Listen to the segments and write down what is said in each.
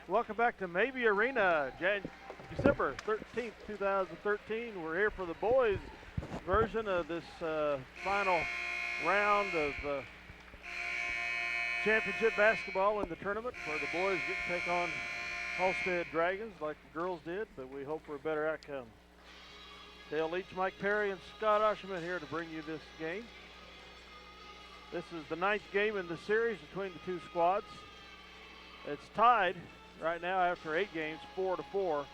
Welcome back to Mabee Arena, December 13th, 2013. We're here for the boys' version of this final round of championship basketball in the tournament, where the boys get to take on Halstead Dragons like the girls did, but we hope for a better outcome. Dale Leech, Mike Perry, and Scott Ausherman here to bring you this game. This is the 9th game in the series between the two squads. It's tied right now after 8 games, 4-4.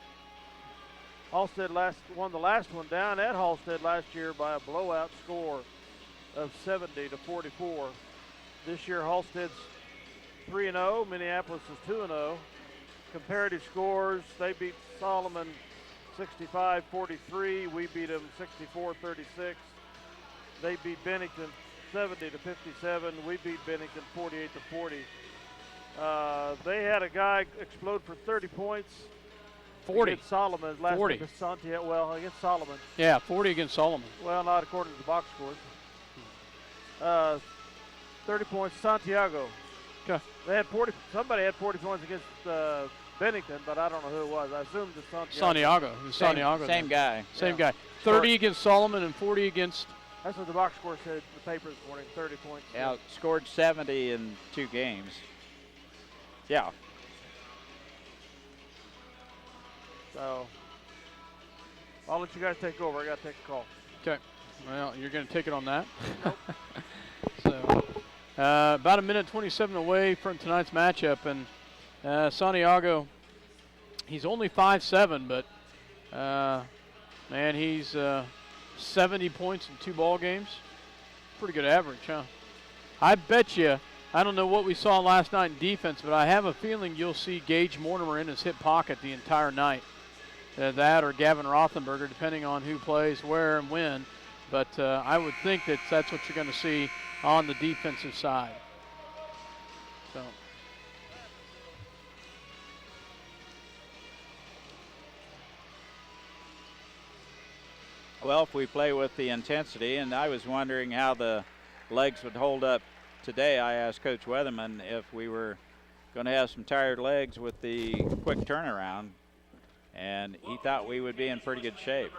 Halstead won the last one down at Halstead last year by a blowout score of 70-44. This year Halstead's 3-0, Minneapolis is 2-0. Comparative scores, they beat Solomon 65-43. We beat them 64-36. They beat Bennington 70-57. We beat Bennington 48-40. They had a guy explode for 30 points. 40. Against Solomon last 40. week. Against Solomon. Yeah, 40 against Solomon. Well, not according to the box scores. 30 points, Santiago. Okay. They had 40. Somebody had 40 points against Bennington, but I don't know who it was. I assumed it's Santiago. Santiago. Same guy. Same guy. 30 against Solomon and 40 against. That's what the box score said in the paper this morning. 30 points. Yeah, scored 70 in 2 games. Yeah. So I'll let you guys take over. I got to take a call. Okay. Well, you're going to take it on that. So about a minute 27 away from tonight's matchup, and Santiago, he's only 5'7", but man, he's 70 points in 2 ball games. Pretty good average, huh? I bet you. I don't know what we saw last night in defense, but I have a feeling you'll see Gage Mortimer in his hip pocket the entire night. That or Gavin Rothenberger, depending on who plays where and when. But I would think that's what you're going to see on the defensive side. So. Well, if we play with the intensity, and I was wondering how the legs would hold up today. I asked Coach Weatherman if we were going to have some tired legs with the quick turnaround, and he thought we would be in pretty good shape.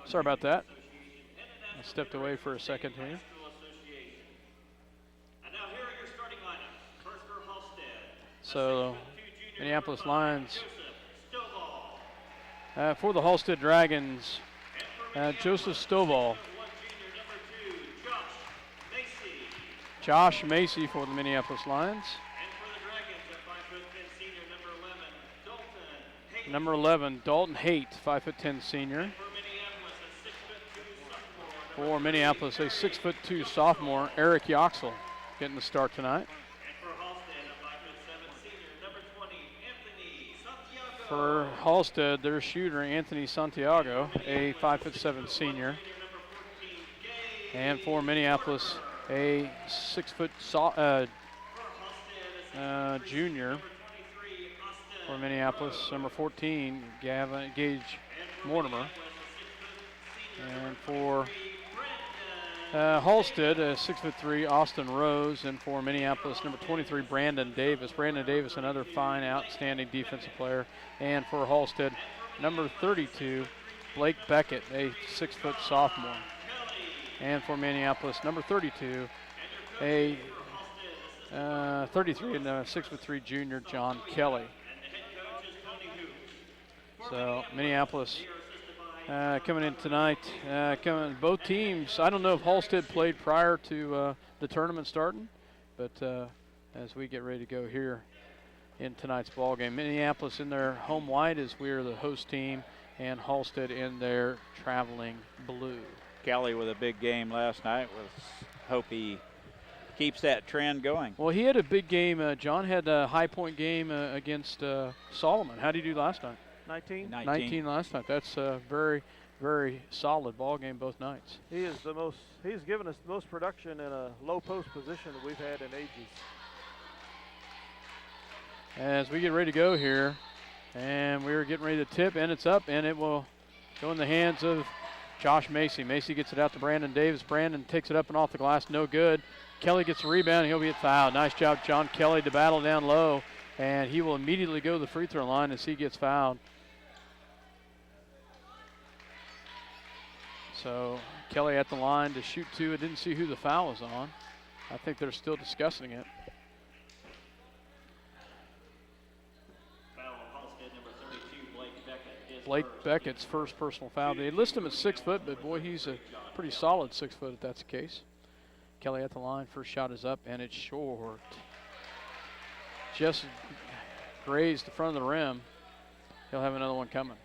Sorry about that. I stepped away for a second here. So, Minneapolis Lions for the Halstead Dragons, Joseph Stovall. Josh Macy for the Minneapolis Lions. Number 11, Dalton Haight, 5'10" senior. For Minneapolis, a 6'2" sophomore, Eric Yoxel, getting the start tonight. For Halstead, their shooter, Anthony Santiago, a 5'7" senior. And for Minneapolis, a 6' junior. For Minneapolis, number 14, Gage Mortimer. And for Halstead, 6'3", Austin Rose, and for Minneapolis, number 23, Brandon Davis. Brandon Davis, another fine, outstanding defensive player. And for Halstead, number 32, Blake Beckett, a 6' sophomore. And for Minneapolis, number 32, a 33 and a 6'3" junior, John Kelly. So Minneapolis coming in tonight, both teams. I don't know if Halstead played prior to the tournament starting, but as we get ready to go here in tonight's ball game, Minneapolis in their home white as we are the host team, and Halstead in their traveling blue. Kelly with a big game last night. Hope he keeps that trend going. Well, he had a big game. John had a high point game against Solomon. How did he do last night? 19 last night. That's a very, very solid ball game both nights. He's given us the most production in a low post position that we've had in ages. as we get ready to go here. And we're getting ready to tip, and it's up, and it will go in the hands of Josh Macy. Macy gets it out to Brandon Davis. Brandon takes it up and off the glass, no good. Kelly gets the rebound, and he'll be fouled. Nice job, John Kelly, to battle down low, and he will immediately go to the free throw line as he gets fouled. So Kelly at the line to shoot two. I didn't see who the foul was on. I think they're still discussing it. Blake Beckett's first personal foul. They list him at 6 foot, but boy, he's a pretty solid 6 foot if that's the case. Kelly at the line. First shot is up, and it's short. Just grazed the front of the rim. He'll have another one coming.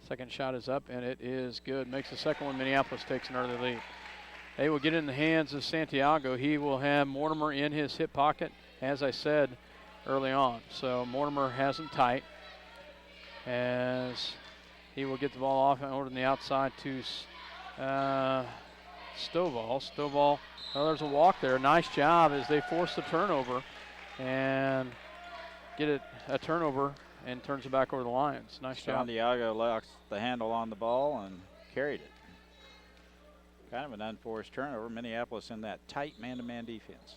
Second shot is up, and it is good. Makes the second one. Minneapolis takes an early lead. They will get in the hands of Santiago. He will have Mortimer in his hip pocket, as I said early on. So Mortimer has him tight as he will get the ball off and over to the outside to Stovall. Stovall, well, there's a walk there. Nice job as they force the turnover and get it a turnover and turns it back over the Lions. Nice job. Santiago locks the handle on the ball and carried it. Kind of an unforced turnover. Minneapolis in that tight man-to-man defense.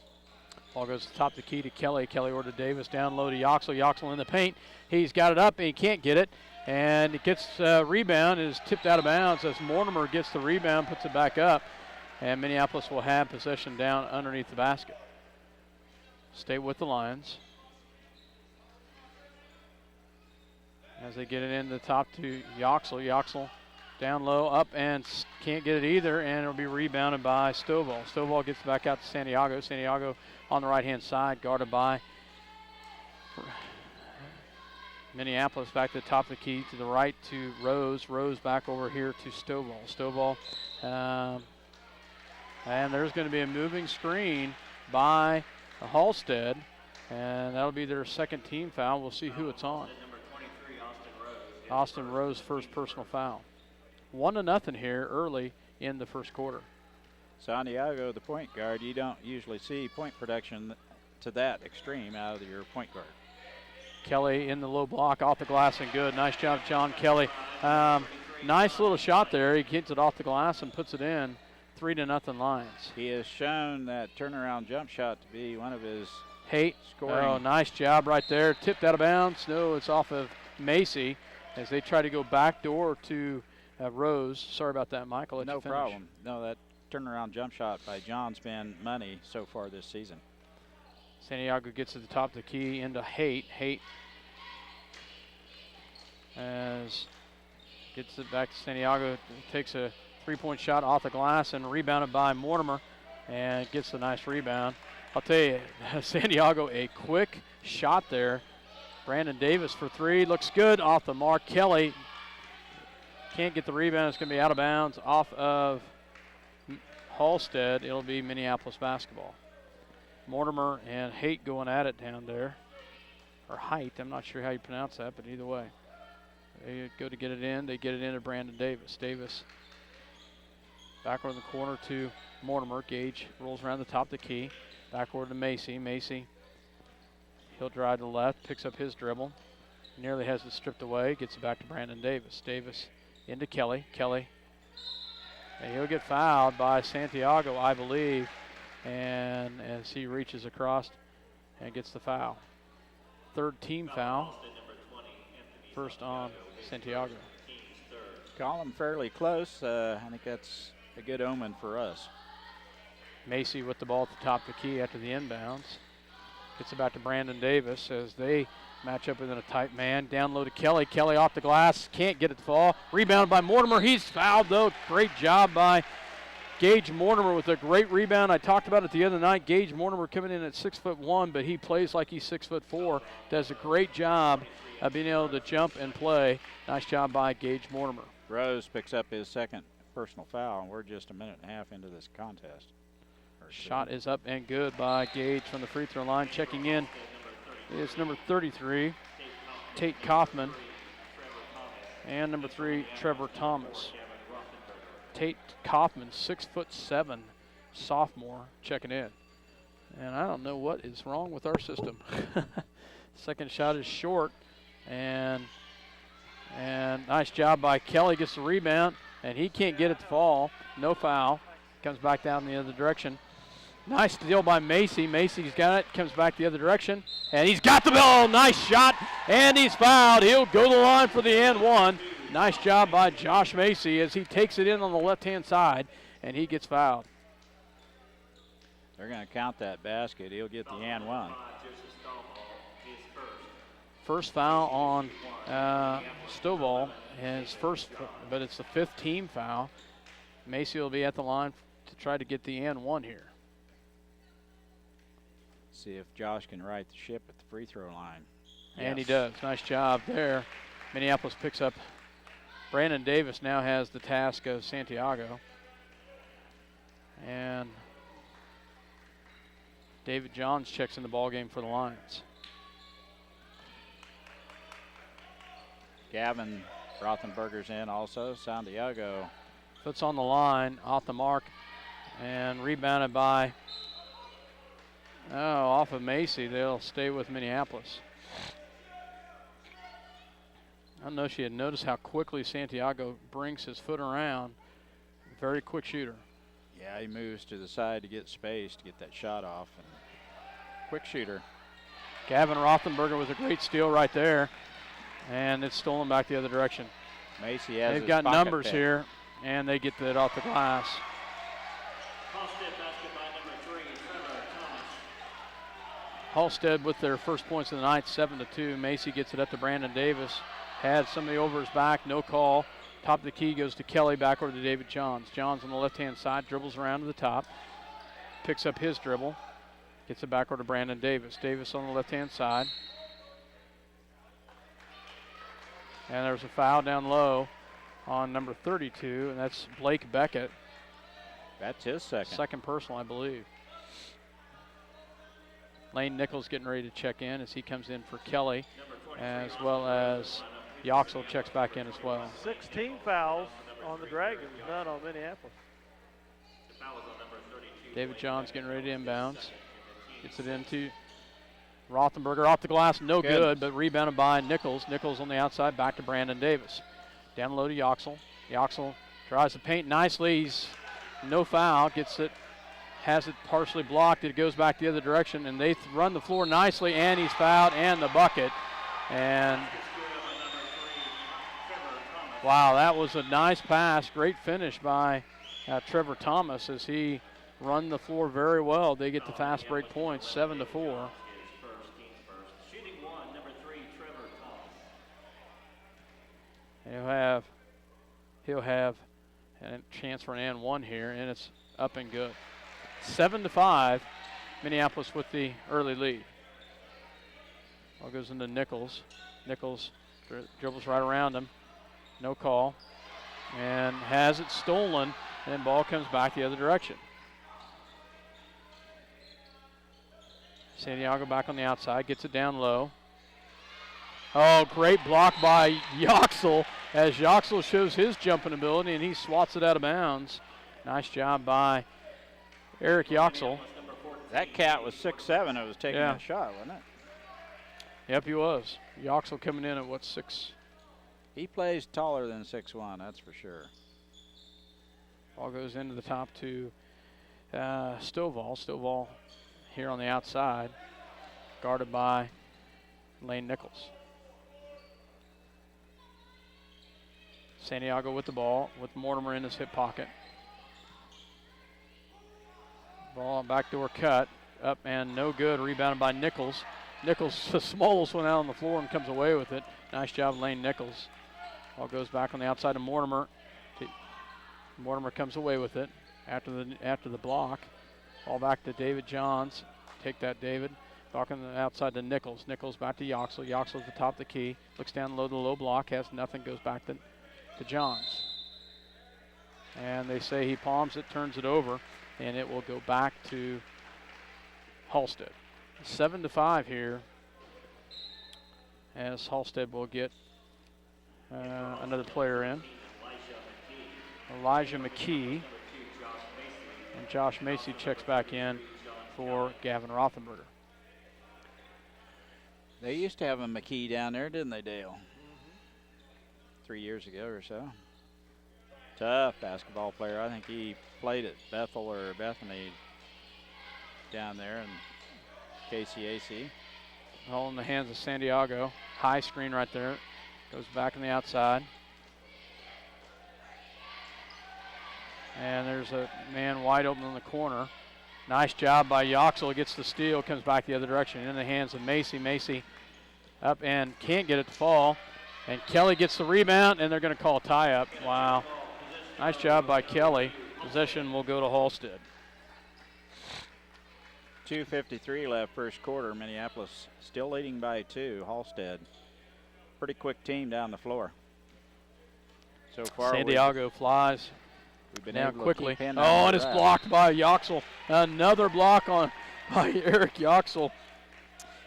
Ball goes to the top of the key to Kelly. Kelly over to Davis. Down low to Yoxel. Yoxel in the paint. He's got it up and he can't get it. And it gets rebound. It is tipped out of bounds as Mortimer gets the rebound, puts it back up. And Minneapolis will have possession down underneath the basket. Stay with the Lions. As they get it in the top to Yoxel. Yoxel down low, up, and can't get it either, and it'll be rebounded by Stovall. Stovall gets back out to Santiago. Santiago on the right-hand side, guarded by Minneapolis. Back to the top of the key, to the right to Rose. Rose back over here to Stovall. Stovall, and there's going to be a moving screen by Halstead, and that'll be their second team foul. We'll see who it's on. Austin Rose, first personal foul. 1-0 here early in the first quarter. Santiago, the point guard, you don't usually see point production to that extreme out of your point guard. Kelly in the low block, off the glass and good. Nice job, John Kelly. Nice little shot there. He gets it off the glass and puts it in. 3-0 Lions. He has shown that turnaround jump shot to be one of his scoring. Oh, nice job right there. Tipped out of bounds. No, it's off of Macy as they try to go back door to Rose. Sorry about that, Michael. No problem. No, that turnaround jump shot by John's been money so far this season. Santiago gets to the top of the key into Haight. Haight as gets it back to Santiago. Takes a three-point shot off the glass and rebounded by Mortimer and gets a nice rebound. I'll tell you, Santiago, a quick shot there. Brandon Davis for three. Looks good off the mark. Kelly can't get the rebound. It's going to be out of bounds off of Halstead. It'll be Minneapolis basketball. Mortimer and Haight going at it down there. Or Height. I'm not sure how you pronounce that, but either way. They go to get it in. They get it in to Brandon Davis. Davis backward in the corner to Mortimer. Gage rolls around the top of the key. Backward to Macy. Macy, he'll drive to the left, picks up his dribble. Nearly has it stripped away. Gets it back to Brandon Davis. Davis into Kelly. Kelly. And he'll get fouled by Santiago, I believe. And as he reaches across and gets the foul. Third team foul. First on Santiago. Call him fairly close. I think that's a good omen for us. Macy with the ball at the top of the key after the inbounds. Gets it back to Brandon Davis as they match up within a tight man. Down low to Kelly. Kelly off the glass. Can't get it to fall. Rebounded by Mortimer. He's fouled though. Great job by Gage Mortimer with a great rebound. I talked about it the other night. Gage Mortimer coming in at 6'1", but he plays like he's 6'4". Does a great job of being able to jump and play. Nice job by Gage Mortimer. Rose picks up his second personal foul, and we're just a minute and a half into this contest. Shot is up and good by Gage from the free throw line. Checking in is number 33, Tate Kaufman, and number 3, Trevor Thomas. Tate Kaufman, 6'7", sophomore, checking in. And I don't know what is wrong with our system. Second shot is short, and nice job by Kelly. Gets the rebound, and he can't get it to fall. No foul. Comes back down the other direction. Nice steal by Macy. Macy's got it. Comes back the other direction, and he's got the ball. Nice shot, and he's fouled. He'll go to the line for the and one. Nice job by Josh Macy as he takes it in on the left-hand side, and he gets fouled. They're going to count that basket. He'll get the and one. First foul on Stovall, his first, but it's the 5th team foul. Macy will be at the line to try to get the and one here. See if Josh can right the ship at the free throw line. And Yes. he does. Nice job there. Minneapolis picks up. Brandon Davis now has the task of Santiago. And David Johns checks in the ball game for the Lions. Gavin Rothenberger's in also. Santiago. Puts on the line, off the mark, and rebounded by, off of Macy. They'll stay with Minneapolis. I don't know if she had noticed how quickly Santiago brings his foot around. Very quick shooter. Yeah, he moves to the side to get space to get that shot off. And quick shooter. Gavin Rothenberger with a great steal right there, and it's stolen back the other direction. Macy has They've his got pocket numbers pick. here, and they get that off the glass. Halstead with their first points of the night, 7-2. Macy gets it up to Brandon Davis. Had somebody over his back, no call. Top of the key goes to Kelly, back over to David Johns. Johns on the left-hand side, dribbles around to the top. Picks up his dribble. Gets it back over to Brandon Davis. Davis on the left-hand side. And there's a foul down low on number 32, and that's Blake Beckett. That's his second. Second personal, I believe. Lane Nichols getting ready to check in as he comes in for Kelly, as well as Yoxel checks back in as well. 16 fouls on the Dragons, none on Minneapolis. David Johns getting ready to inbounds. Gets it into Rothenberger off the glass, no good, but rebounded by Nichols. Nichols on the outside, back to Brandon Davis. Down low to Yoxel. Yoxel tries to paint nicely. He's no foul, gets it, has it partially blocked. It goes back the other direction, and they run the floor nicely, and he's fouled, and the bucket. And wow, that was a nice pass. Great finish by Trevor Thomas as he run the floor very well. They get the fast break points, 7-4. He'll have a chance for an and one here, and it's up and good. 7-5, Minneapolis with the early lead. Ball goes into Nichols. Nichols dribbles right around him. No call. And has it stolen, and ball comes back the other direction. Santiago back on the outside, gets it down low. Oh, great block by Yoxel as Yoxel shows his jumping ability, and he swats it out of bounds. Nice job by Eric Yoxel. That cat was 6'7". It was taking that shot, wasn't it? Yep, he was. Yoxel coming in at, 6? He plays taller than 6'1", that's for sure. Ball goes into the top to Stovall. Stovall here on the outside, guarded by Lane Nichols. Santiago with the ball, with Mortimer in his hip pocket. Ball backdoor cut, up and no good, rebounded by Nichols. Nichols, the smallest one out on the floor, and comes away with it. Nice job, Lane Nichols. Ball goes back on the outside to Mortimer. Mortimer comes away with it after the block. Ball back to David Johns. Take that, David. Back on the outside to Nichols. Nichols back to Yoxel. Yoxel at the top of the key. Looks down low, the low block, has nothing, goes back to Johns. And they say he palms it, turns it over, and it will go back to Halstead. 7-5 here, as Halstead will get another player in. Elijah McKee. And Josh Macy checks back in for Gavin Rothenberger. They used to have a McKee down there, didn't they, Dale? 3 years ago or so. Tough basketball player. I think he played at Bethel or Bethany down there in KCAC. All in the hands of Santiago. High screen right there. Goes back on the outside. And there's a man wide open in the corner. Nice job by Yoxel. Gets the steal, comes back the other direction. In the hands of Macy. Macy up and can't get it to fall. And Kelly gets the rebound, and they're going to call a tie-up. Wow. Nice job by Kelly. Possession will go to Halstead. 2:53 left first quarter. Minneapolis still leading by 2. Halstead. Pretty quick team down the floor. So far, Santiago flies we've been down able quickly. to keep in Oh, and it's blocked by Yoxel. Another block on by Eric Yoxel,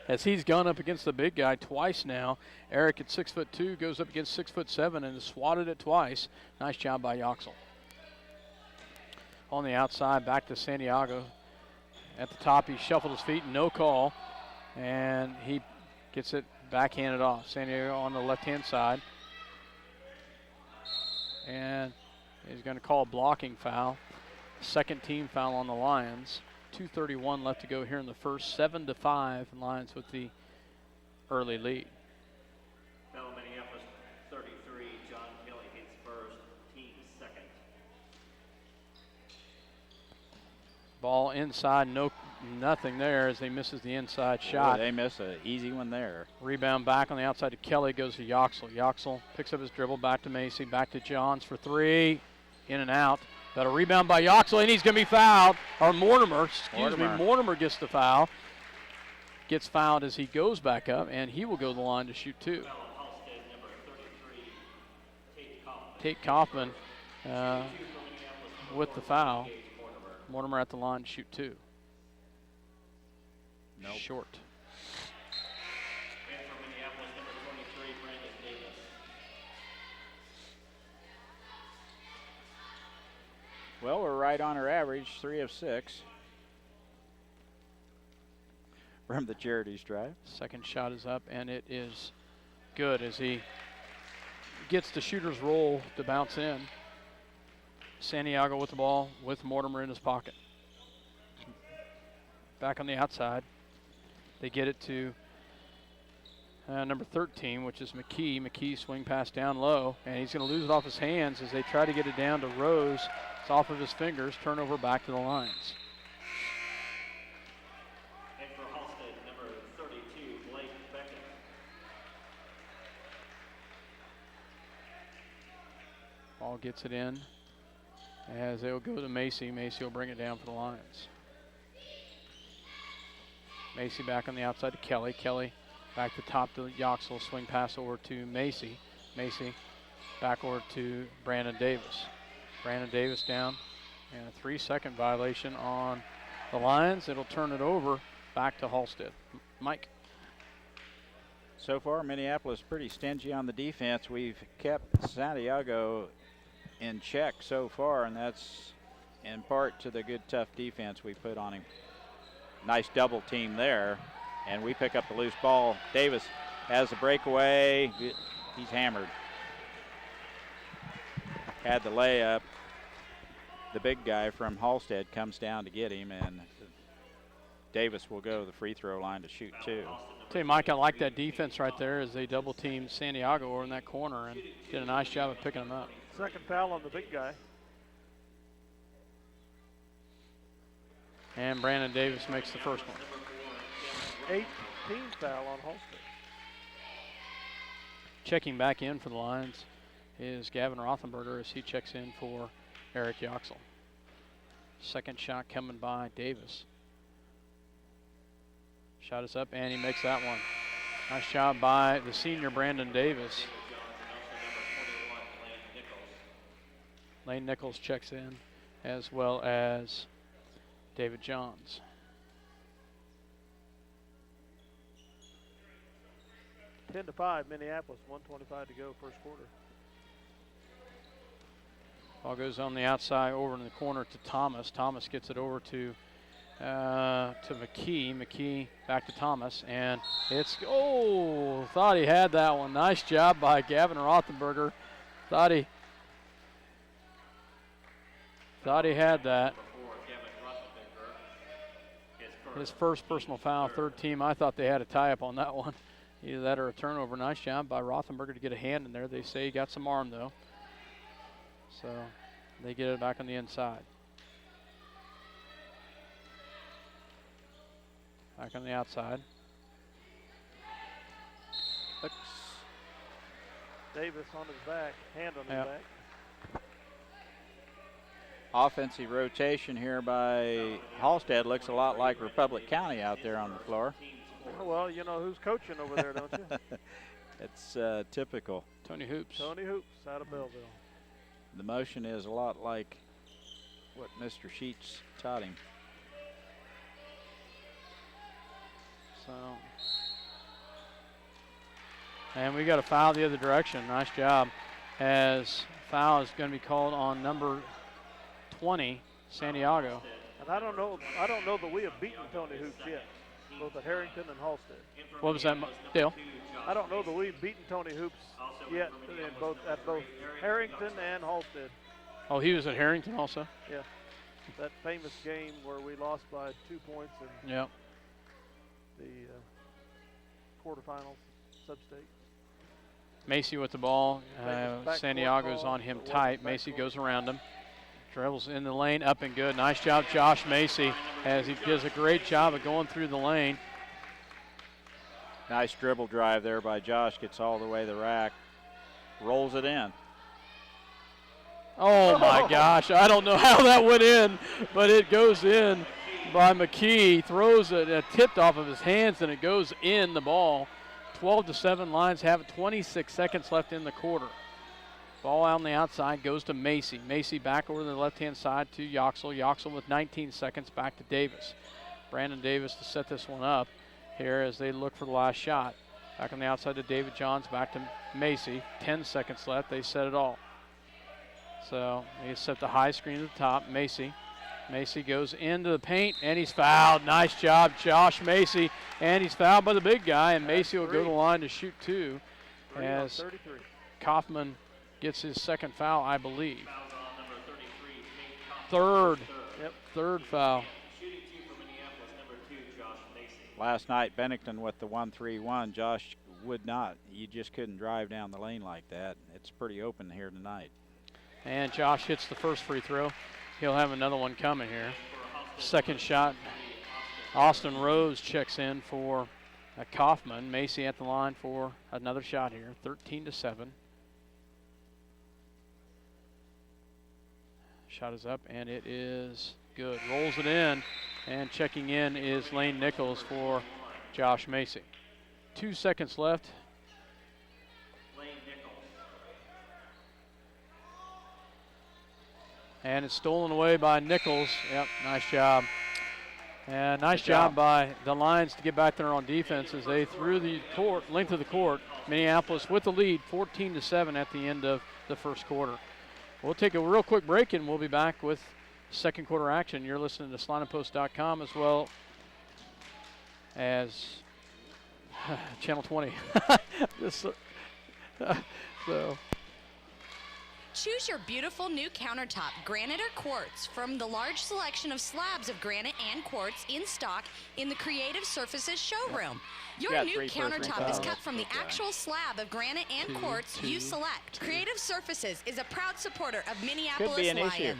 as he's gone up against the big guy twice now. Eric at 6'2" goes up against 6'7" and has swatted it twice. Nice job by Yoxel. On the outside, back to Santiago. At the top, he shuffled his feet, no call, and he gets it backhanded off. Santiago on the left-hand side, and he's going to call a blocking foul. Second team foul on the Lions. 2:31 left to go here in the first. 7-5, Lions with the early lead. Foul Minneapolis 33. John Kelly hits first. Team second. Ball inside, nothing there as he misses the inside shot. Boy, they miss an easy one there. Rebound back on the outside to Kelly, goes to Yoxel. Yoxel picks up his dribble, back to Macy, back to Johns for 3. In and out. Got a rebound by Yoxel, and he's going to be fouled. Or Mortimer, Mortimer gets the foul. Gets fouled as he goes back up, and he will go to the line to shoot 2. Halstead, number 33, Tate Kaufman with the foul. Mortimer at the line to shoot 2. Nope. Short. And for Minneapolis, number 23, Brandon Davis. Well, we're right on our average, 3 of 6 from the Charities drive. Second shot is up, and it is good as he gets the shooter's roll to bounce in. Santiago with the ball with Mortimer in his pocket. Back on the outside. They get it to number 13, which is McKee. McKee swing pass down low, and he's going to lose it off his hands as they try to get it down to Rose. It's off of his fingers. Turnover back to the Lions. And for Halstead, number 32, Blake Beckett. Ball gets it in as they'll go to Macy. Macy will bring it down for the Lions. Macy back on the outside to Kelly. Kelly back to top to Yoxel. Swing pass over to Macy. Macy back over to Brandon Davis. Brandon Davis down. And a 3-second violation on the Lions. It'll turn it over back to Halstead. Mike. So far, Minneapolis pretty stingy on the defense. We've kept Santiago in check so far, and that's in part to the good, tough defense we put on him. Nice double team there, and we pick up the loose ball. Davis has the breakaway. He's hammered. Had the layup. The big guy from Halstead comes down to get him, and Davis will go to the free throw line to shoot 2. Tell you, Mike, I like that defense right there as they double team Santiago over in that corner and did a nice job of picking him up. Second foul on the big guy. And Brandon Davis makes the first one. 18th foul on Halstead. Checking back in for the Lions is Gavin Rothenberger as he checks in for Eric Yoxel. Second shot coming by Davis. Shot is up, and he makes that one. Nice job by the senior Brandon Davis. Lane Nichols checks in, as well as David Johns. Ten to 5, Minneapolis. 1:25 to go, first quarter. Ball goes on the outside over in the corner to Thomas. Thomas gets it over to to McKee. McKee back to Thomas, and it's, oh, thought he had that one. Nice job by Gavin Rothenberger. Thought he had that. His first personal foul, third team. I thought they had a tie-up on that one. Either that or a turnover. Nice job by Rothenberger to get a hand in there. They say he got some arm, though. So they get it back on the inside. Back on the outside. Looks Davis on his back, hand on his back. Offensive rotation here by Halstead. Looks a lot like Republic County out there on the floor. Well, you know who's coaching over there, don't you? It's typical. Tony Hoops. Tony Hoops out of Belleville. The motion is a lot like what Mr. Sheets taught him. So, and we got a foul the other direction. Nice job. As foul is going to be called on number 20, Santiago. And I don't know that we have beaten Tony Hoops yet, both at Harrington and Halstead. What was that, Dale? I don't know that we've beaten Tony Hoops yet at both Harrington and Halstead. Oh, he was at Harrington also? Yeah. That famous game where we lost by 2 points in the quarterfinals, sub-state. Macy with the ball. Back Santiago's ball, on him but tight. back Macy court. goes around him. Dribbles in the lane, up and good. Nice job, Josh Macy, as he does a great job of going through the lane. Nice dribble drive there by Josh. Gets all the way to the rack. Rolls it in. Oh my gosh, I don't know how that went in, but it goes in by McKee. Throws it, tipped off of his hands, and it goes in the ball. 12-7, Lions have 26 seconds left in the quarter. Ball out on the outside goes to Macy. Macy back over the left-hand side to Yoxel. Yoxel with 19 seconds back to Davis. Brandon Davis to set this one up here as they look for the last shot. Back on the outside to David Johns, back to Macy. 10 seconds left, they set it all. So they set the high screen at the top. Macy goes into the paint, and he's fouled. Nice job, Josh Macy. And he's fouled by the big guy, and Macy will go to the line to shoot two as Kaufman gets his second foul, I believe. Third foul. Last night, Bennington with the 1-3-1. Josh would not. You just couldn't drive down the lane like that. It's pretty open here tonight. And Josh hits the first free throw. He'll have another one coming here. Second shot. Austin Rose checks in for Kaufman. Macy at the line for another shot here. 13-7. Shot is up, and it is good. Rolls it in, and checking in is Lane Nichols for Josh Macy. 2 seconds left. And it's stolen away by Nichols. Yep, nice job. And nice job by the Lions to get back there on defense as they threw the length of the court. Minneapolis with the lead, 14-7 at the end of the first quarter. We'll take a real quick break, and we'll be back with second quarter action. You're listening to SlineandPost.com as well as Channel 20. So. Choose your beautiful new countertop, granite or quartz, from the large selection of slabs of granite and quartz in stock in the Creative Surfaces showroom. Your new countertop is cut from the actual slab of granite and quartz you select. Creative Surfaces is a proud supporter of Minneapolis Lions.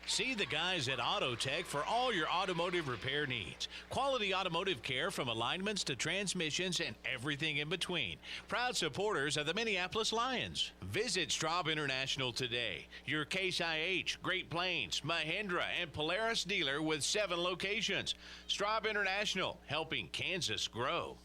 See the guys at AutoTech for all your automotive repair needs. Quality automotive care from alignments to transmissions and everything in between. Proud supporters of the Minneapolis Lions. Visit Straub International today. Your Case IH, Great Plains, Mahindra, and Polaris dealer with 7 locations. Straub International, helping Kansas grow.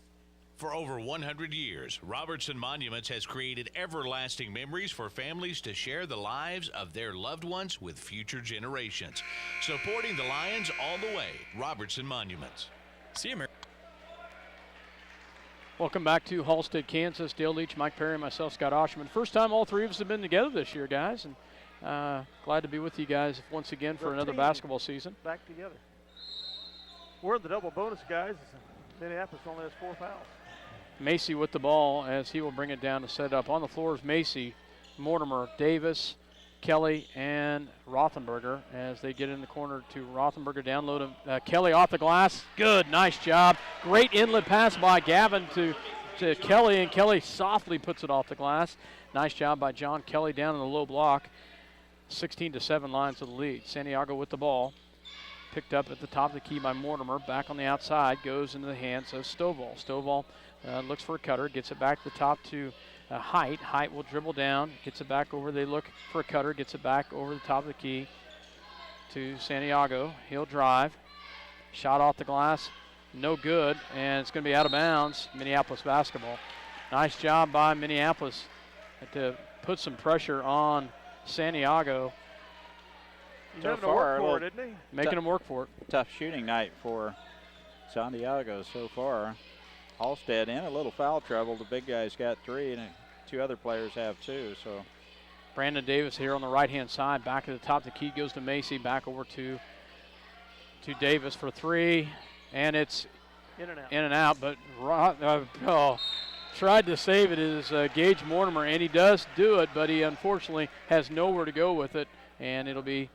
For over 100 years, Robertson Monuments has created everlasting memories for families to share the lives of their loved ones with future generations. Supporting the Lions all the way, Robertson Monuments. See you, Mary. Welcome back to Halstead, Kansas. Dale Leech, Mike Perry, and myself, Scott Ausherman. First time all three of us have been together this year, guys, and glad to be with you guys once again for another basketball season. Back together. We're in the double bonus, guys. Minneapolis only has 4 fouls. Macy with the ball as he will bring it down to set up. On the floor is Macy, Mortimer, Davis, Kelly, and Rothenberger as they get in the corner to Rothenberger. Download him. Kelly off the glass. Good. Nice job. Great inlet pass by Gavin to Kelly, and Kelly softly puts it off the glass. Nice job by John Kelly down in the low block. 16-7 lines to the lead. Santiago with the ball. Picked up at the top of the key by Mortimer. Back on the outside. Goes into the hands of Stovall. Stovall looks for a cutter. Gets it back to the top to Height. Height will dribble down. Gets it back over. They look for a cutter. Gets it back over the top of the key to Santiago. He'll drive. Shot off the glass. No good. And it's going to be out of bounds. Minneapolis basketball. Nice job by Minneapolis to put some pressure on Santiago. He's So having to far, work for it, isn't he? Making him work for it. Tough shooting night for Santiago so far. Halstead in a little foul trouble. The big guy's got 3, and 2 other players have 2. So Brandon Davis here on the right-hand side. Back at the top, the key goes to Macy. Back over to Davis for 3, and it's In and out. in and out. But tried to save it is Gage Mortimer, and he does do it, but he unfortunately has nowhere to go with it, and it'll be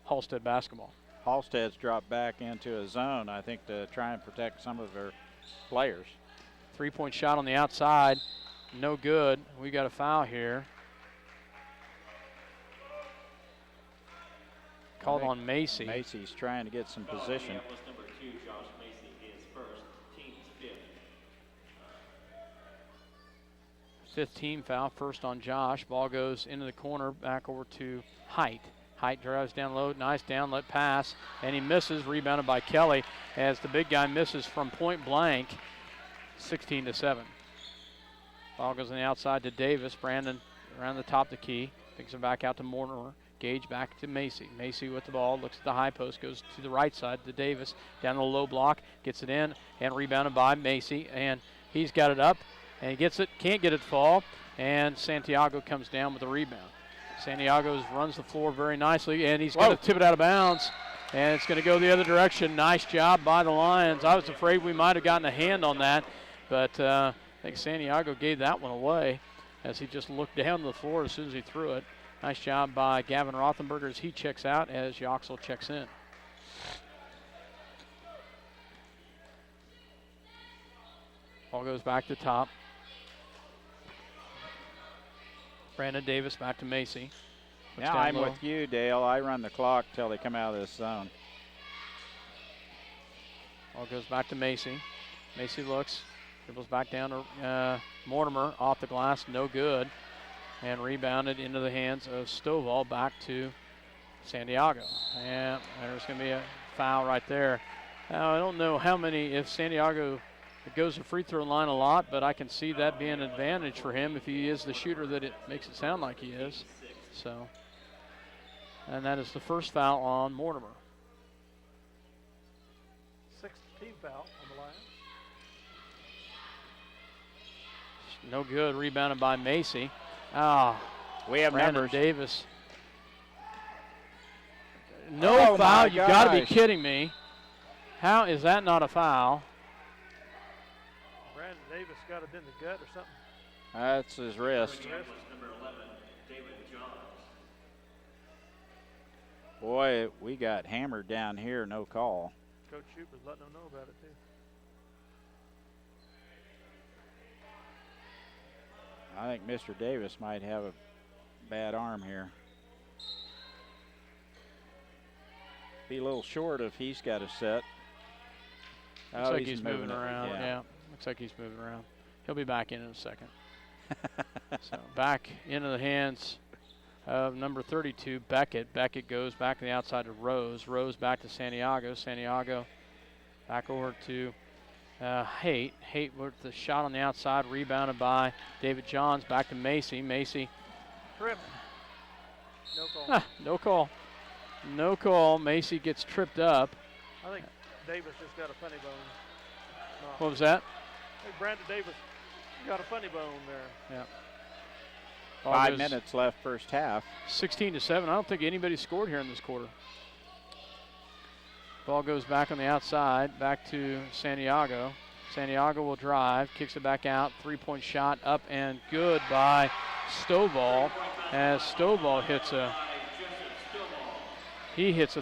Halstead basketball. Halstead's dropped back into a zone, I think, to try and protect some of their players. 3-point shot on the outside. No good. We got a foul here. Called on Macy. Macy's trying to get some position. Minneapolis number 2, Josh Macy is first. Team's fifth. 15 foul, first on Josh. Ball goes into the corner, back over to Height. Height drives down low, nice downlet pass, and he misses, rebounded by Kelly as the big guy misses from point blank. 16-7. Ball goes on the outside to Davis. Brandon around the top of the key, picks it back out to Mortimer. Gage back to Macy. Macy with the ball, looks at the high post, goes to the right side to Davis, down the low block, gets it in, and rebounded by Macy, and he's got it up, and he gets it, can't get it to fall, and Santiago comes down with the rebound. Santiago runs the floor very nicely, and he's going to tip it out of bounds, and it's going to go the other direction. Nice job by the Lions. I was afraid we might have gotten a hand on that, but I think Santiago gave that one away as he just looked down the floor as soon as he threw it. Nice job by Gavin Rothenberger as he checks out as Yoxel checks in. Ball goes back to top. Brandon Davis back to Macy. Puts Now down I'm low. with you, Dale. I run the clock till they come out of this zone. Ball goes back to Macy. Macy looks, dribbles back down to Mortimer off the glass, no good. And rebounded into the hands of Stovall back to Santiago. And there's going to be a foul right there. Now, I don't know how many, if Santiago goes to free throw line a lot, but I can see that being an advantage for him if he is the shooter that it makes it sound like he is. So, and that is the first foul on Mortimer. 6th team foul on the line. No good, rebounded by Macy. We have Brandon numbers. Davis. No Oh, foul, my you gotta be gosh. kidding me. How is that not a foul? Brandon Davis got it in the gut or something. That's his wrist. Minneapolis number 11, David Johns. Boy, we got hammered down here, no call. Coach Shoup was letting them know about it, too. I think Mr. Davis might have a bad arm here. Be a little short if he's got a set. Looks like he's moving it, around. Yeah, looks like he's moving around. He'll be back in a second. So back into the hands of number 32, Beckett. Beckett goes back to the outside to Rose. Rose back to Santiago. Santiago back over to Haight. Haight with the shot on the outside, rebounded by David Johns. Back to Macy. Macy. Trip. No call. No call. No call. Macy gets tripped up. I think Davis just got a funny bone. No. What was that? I think Brandon Davis got a funny bone there. Yeah. Ball 5 goes minutes left first half. 16-7. I don't think anybody scored here in this quarter. Ball goes back on the outside, back to Santiago. Santiago will drive, kicks it back out. 3-point shot up and good by Stovall, as Stovall hits a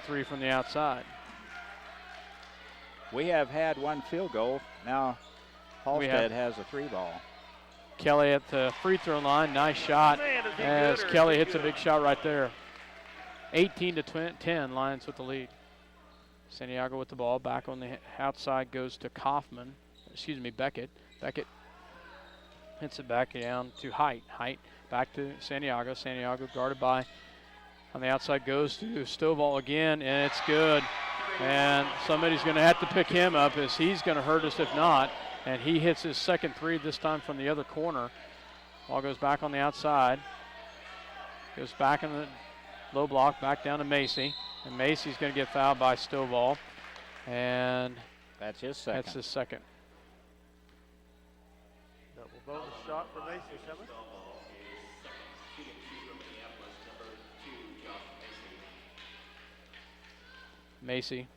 three from the outside. We have had one field goal. Now Halstead has a 3-ball. Kelly at the free throw line. Nice shot as Kelly hits a big shot right there. 18-10, Lions with the lead. Santiago with the ball. Back on the outside goes to Beckett. Beckett hits it back down to Height. Height back to Santiago. Santiago guarded by, on the outside goes to Stovall again, and it's good. And somebody's going to have to pick him up, as he's going to hurt us if not. And he hits his second three, this time from the other corner. Ball goes back on the outside. Goes back in the low block, back down to Macy. And Macy's going to get fouled by Stovall. And that's his second. That's his second. Double bonus shot for Macy coming. Macy.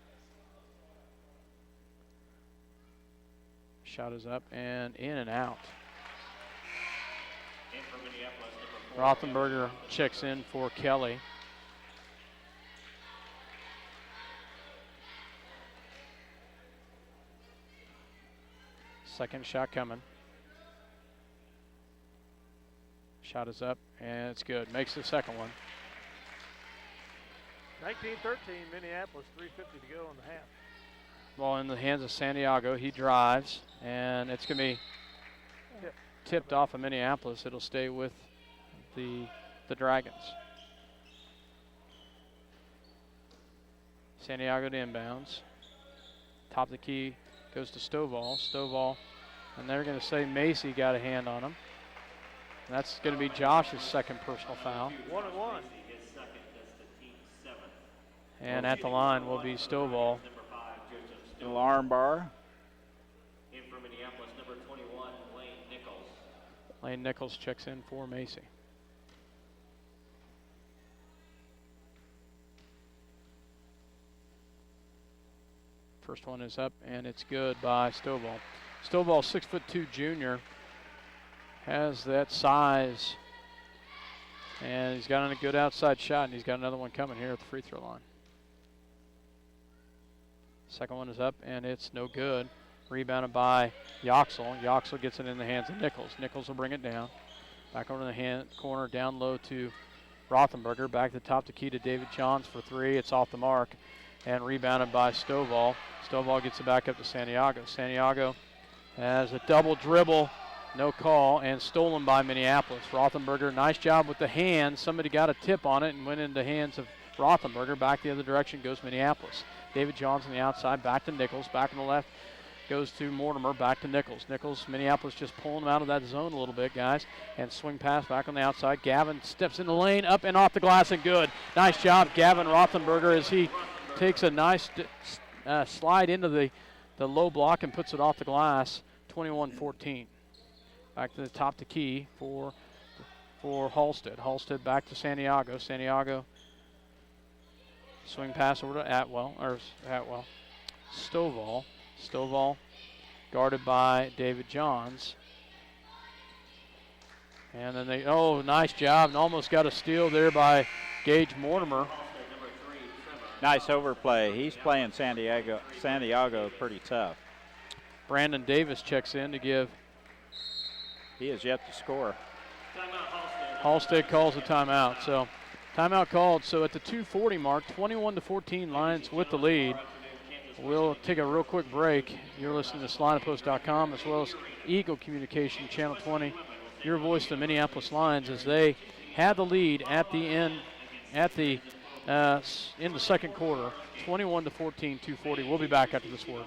Shot is up and in and out. Rothenberger checks in for Kelly. Second shot coming. Shot is up and it's good. Makes the second one. 19-13, Minneapolis, 3:50 to go in the half. Ball in the hands of Santiago. He drives, and it's going to be tipped off of Minneapolis. It'll stay with the Dragons. Santiago to inbounds. Top of the key goes to Stovall. Stovall, and they're going to say Macy got a hand on him. And that's going to be Josh's second personal foul. 1-1. And at the line will be Stovall. Alarm bar. In for Minneapolis, number 21, Lane Nichols. Lane Nichols checks in for Macy. First one is up, and it's good by Stovall. Stovall, 6'2" junior, has that size, and he's got a good outside shot, and he's got another one coming here at the free throw line. Second one is up, and it's no good. Rebounded by Yoxel. Yoxel gets it in the hands of Nichols. Nichols will bring it down. Back over the corner, down low to Rothenberger. Back to the top, the key to David Johns for three. It's off the mark, and rebounded by Stovall. Stovall gets it back up to Santiago. Santiago has a double dribble, no call, and stolen by Minneapolis. Rothenberger, nice job with the hands. Somebody got a tip on it and went into the hands of Rothenberger. Back the other direction goes Minneapolis. David Johns on the outside, back to Nichols, back on the left, goes to Mortimer, back to Nichols. Nichols, Minneapolis just pulling him out of that zone a little bit, guys. And swing pass back on the outside. Gavin steps in the lane, up and off the glass, and good. Nice job, Gavin Rothenberger, as he takes a nice slide into the low block and puts it off the glass. 21-14. Back to the top to key for Halstead. Halstead back to Santiago. Santiago. Swing pass over to Atwell. Stovall. Stovall guarded by David Johns. And then nice job, and almost got a steal there by Gage Mortimer. Nice overplay. He's playing Santiago pretty tough. Brandon Davis checks in to give. He has yet to score. Halstead calls a timeout. So timeout called. So at the 2:40 mark, 21-14, Lions with the lead. We'll take a real quick break. You're listening to SalinaPost.com as well as Eagle Communication Channel 20. Your voice, the Minneapolis Lions, as they had the lead at the end, in the second quarter, 21-14, 2:40. We'll be back after this word.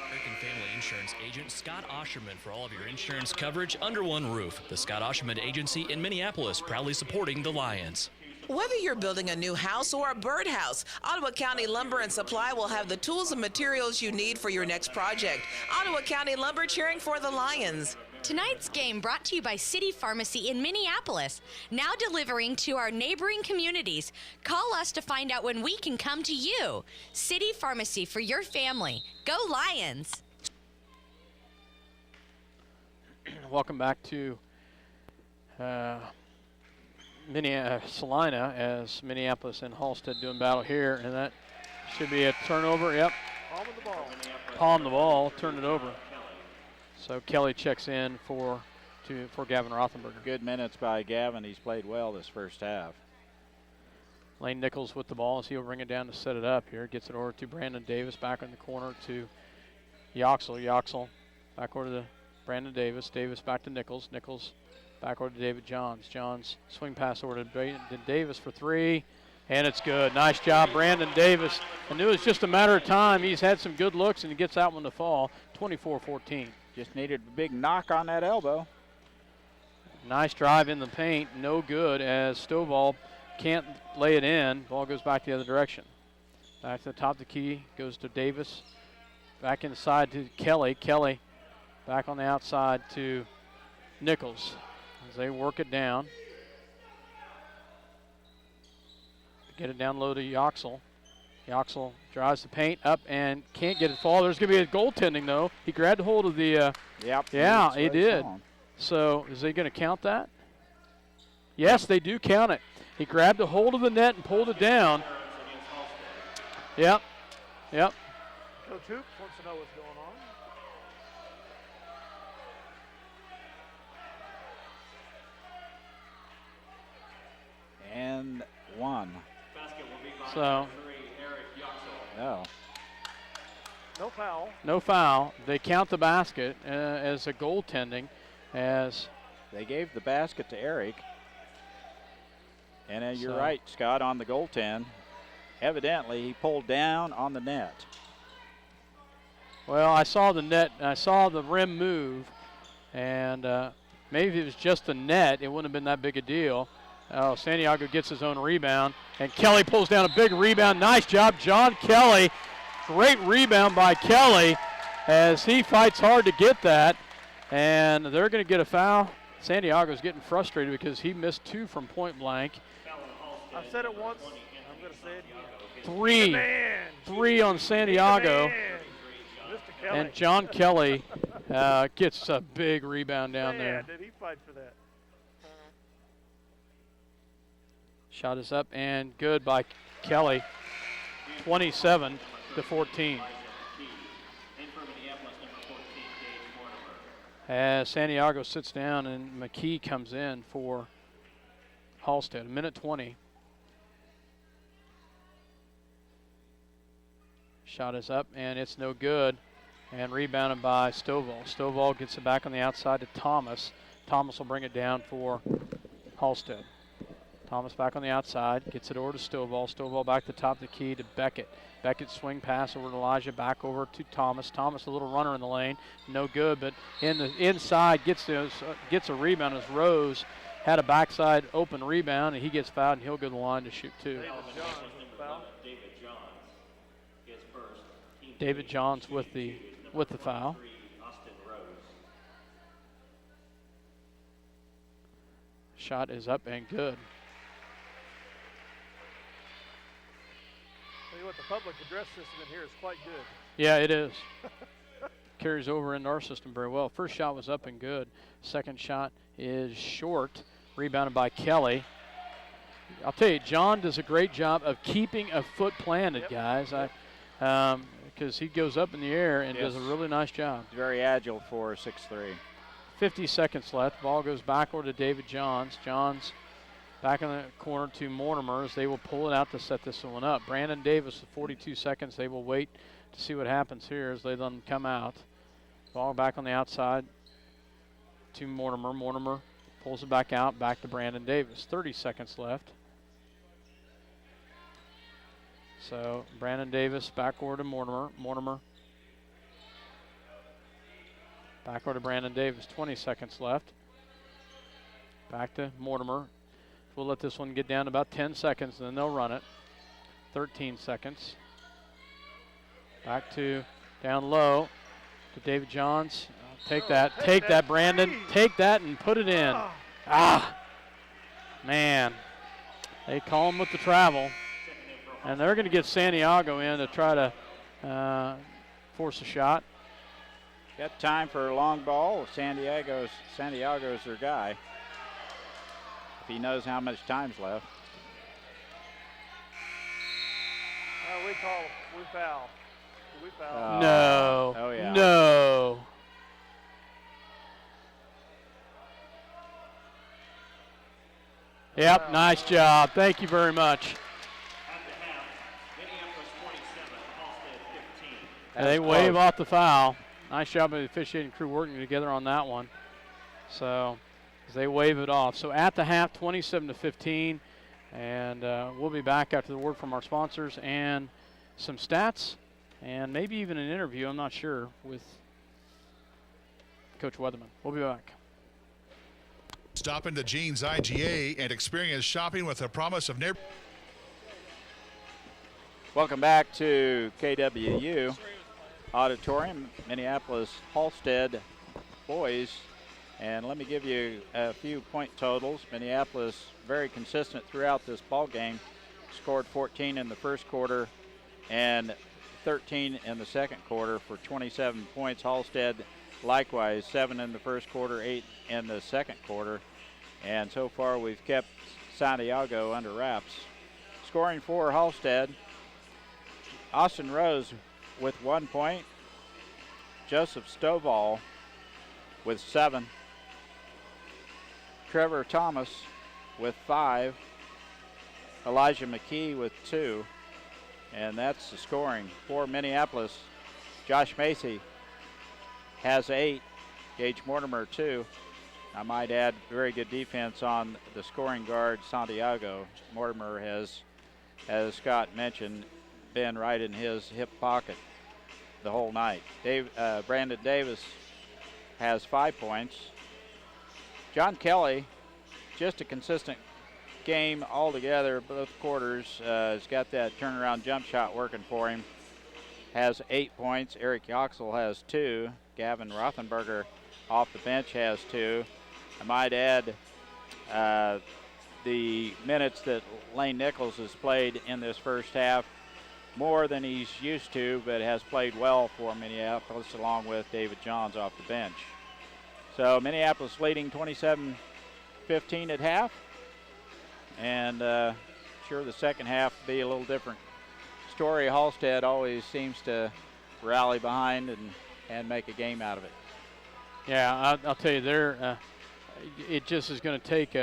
American Family Insurance agent Scott Ausherman for all of your insurance coverage under one roof. The Scott Ausherman Agency in Minneapolis, proudly supporting the Lions. Whether you're building a new house or a birdhouse, Ottawa County Lumber and Supply will have the tools and materials you need for your next project. Ottawa County Lumber, cheering for the Lions. Tonight's game brought to you by City Pharmacy in Minneapolis, now delivering to our neighboring communities. Call us to find out when we can come to you. City Pharmacy for your family. Go Lions! Welcome back to Salina as Minneapolis and Halstead doing battle here, and that should be a turnover. Yep. Palm of the ball. Palm the ball, turn it over. So Kelly checks in for Gavin Rothenberger. Good minutes by Gavin. He's played well this first half. Lane Nichols with the ball as he'll bring it down to set it up here. Gets it over to Brandon Davis, back in the corner to Yoxel. Yoxel back over to Brandon Davis. Davis back to Nichols. Nichols back over to David Johns. Johns swing pass over to Brandon Davis for three, and it's good. Nice job, Brandon Davis. I knew it was just a matter of time. He's had some good looks, and he gets that one to fall. 24-14. Just needed a big knock on that elbow. Nice drive in the paint. No good as Stovall can't lay it in. Ball goes back the other direction. Back to the top of the key. Goes to Davis. Back inside to Kelly. Kelly back on the outside to Nichols as they work it down. Get it down low to Yoxel. Yoxel drives the paint up and can't get it fall. There's going to be a goaltending, though. He grabbed hold of the yeah, he did. So is he going to count that? Yes, they do count it. He grabbed a hold of the net and pulled it down. Yep. Yep. Coach Hoop wants to know what's going on. And one. So. Oh. No foul. No foul. They count the basket as a goaltending, as they gave the basket to Eric. And you're right, Scott, on the goaltend. Evidently, he pulled down on the net. Well, I saw the net. I saw the rim move, and maybe if it was just the net, it wouldn't have been that big a deal. Oh, Santiago gets his own rebound, and Kelly pulls down a big rebound. Nice job, John Kelly. Great rebound by Kelly as he fights hard to get that, and they're going to get a foul. Santiago's getting frustrated because he missed two from point blank. I've said it once. I'm going to say it again. Three on Santiago. Mr. Kelly. And John Kelly gets a big rebound down there. Did he fight for that? Shot is up and good by Kelly. 27-14. As Santiago sits down and McKee comes in for Halstead. 1:20. Shot is up and it's no good. And rebounded by Stovall. Stovall gets it back on the outside to Thomas. Thomas will bring it down for Halstead. Thomas back on the outside, gets it over to Stovall. Stovall back to the top of the key to Beckett. Beckett swing pass over to Elijah, back over to Thomas. Thomas, a little runner in the lane, no good, but in the inside gets a rebound as Rose had a backside open rebound, and he gets fouled, and he'll go to the line to shoot two. David Johns with the foul. Shot is up and good. Tell you what, the public address system in here is quite good. Yeah, it is. Carries over into our system very well. First shot was up and good. Second shot is short, rebounded by Kelly. I'll tell you, John does a great job of keeping a foot planted, guys. Because he goes up in the air and does a really nice job. He's very agile for 6'3". 50 seconds left. Ball goes backward to David Johns. Johns back in the corner to Mortimer as they will pull it out to set this one up. Brandon Davis with 42 seconds. They will wait to see what happens here as they then come out. Ball back on the outside to Mortimer. Mortimer pulls it back out, back to Brandon Davis. 30 seconds left. So Brandon Davis backward to Mortimer. Mortimer backward to Brandon Davis. 20 seconds left. Back to Mortimer. We'll let this one get down to about 10 seconds, and then they'll run it. 13 seconds. Back to down low to David Johns. Take that. Take that, Brandon. Take that and put it in. Man. They call him with the travel. And they're going to get Santiago in to try to force a shot. Got time for a long ball. Santiago's their guy. If he knows how much time's left. We foul. We foul. No. Oh, yeah. No. Yep, nice job. Thank you very much. At the half, Minneapolis 27, Halstead 15. And they wave off the foul. Nice job of the officiating crew working together on that one. So, as they wave it off. So at the half, 27-15. And we'll be back after the word from our sponsors and some stats and maybe even an interview, I'm not sure, with Coach Weatherman. We'll be back. Stop into Jeans IGA and experience shopping with a promise of neighborhood. Welcome back to KWU Auditorium, Minneapolis Halstead boys. And let me give you a few point totals. Minneapolis very consistent throughout this ball game. Scored 14 in the first quarter and 13 in the second quarter for 27 points. Halstead likewise 7 in the first quarter, 8 in the second quarter. And so far we've kept Santiago under wraps. Scoring for Halstead, Austin Rose with 1 point. Joseph Stovall with 7. Trevor Thomas with 5. Elijah McKee with 2. And that's the scoring for Minneapolis. Josh Macy has 8. Gage Mortimer 2. I might add very good defense on the scoring guard, Santiago. Mortimer has, as Scott mentioned, been right in his hip pocket the whole night. Brandon Davis has 5 points. John Kelly, just a consistent game altogether, both quarters. Has got that turnaround jump shot working for him. Has 8 points. Eric Yoxel has 2. Gavin Rothenberger off the bench has 2. I might add the minutes that Lane Nichols has played in this first half, more than he's used to, but has played well for Minneapolis along with David Johns off the bench. So Minneapolis leading 27-15 at half, and sure the second half will be a little different story. Halstead always seems to rally behind and make a game out of it. Yeah, I'll tell you, it just is going to take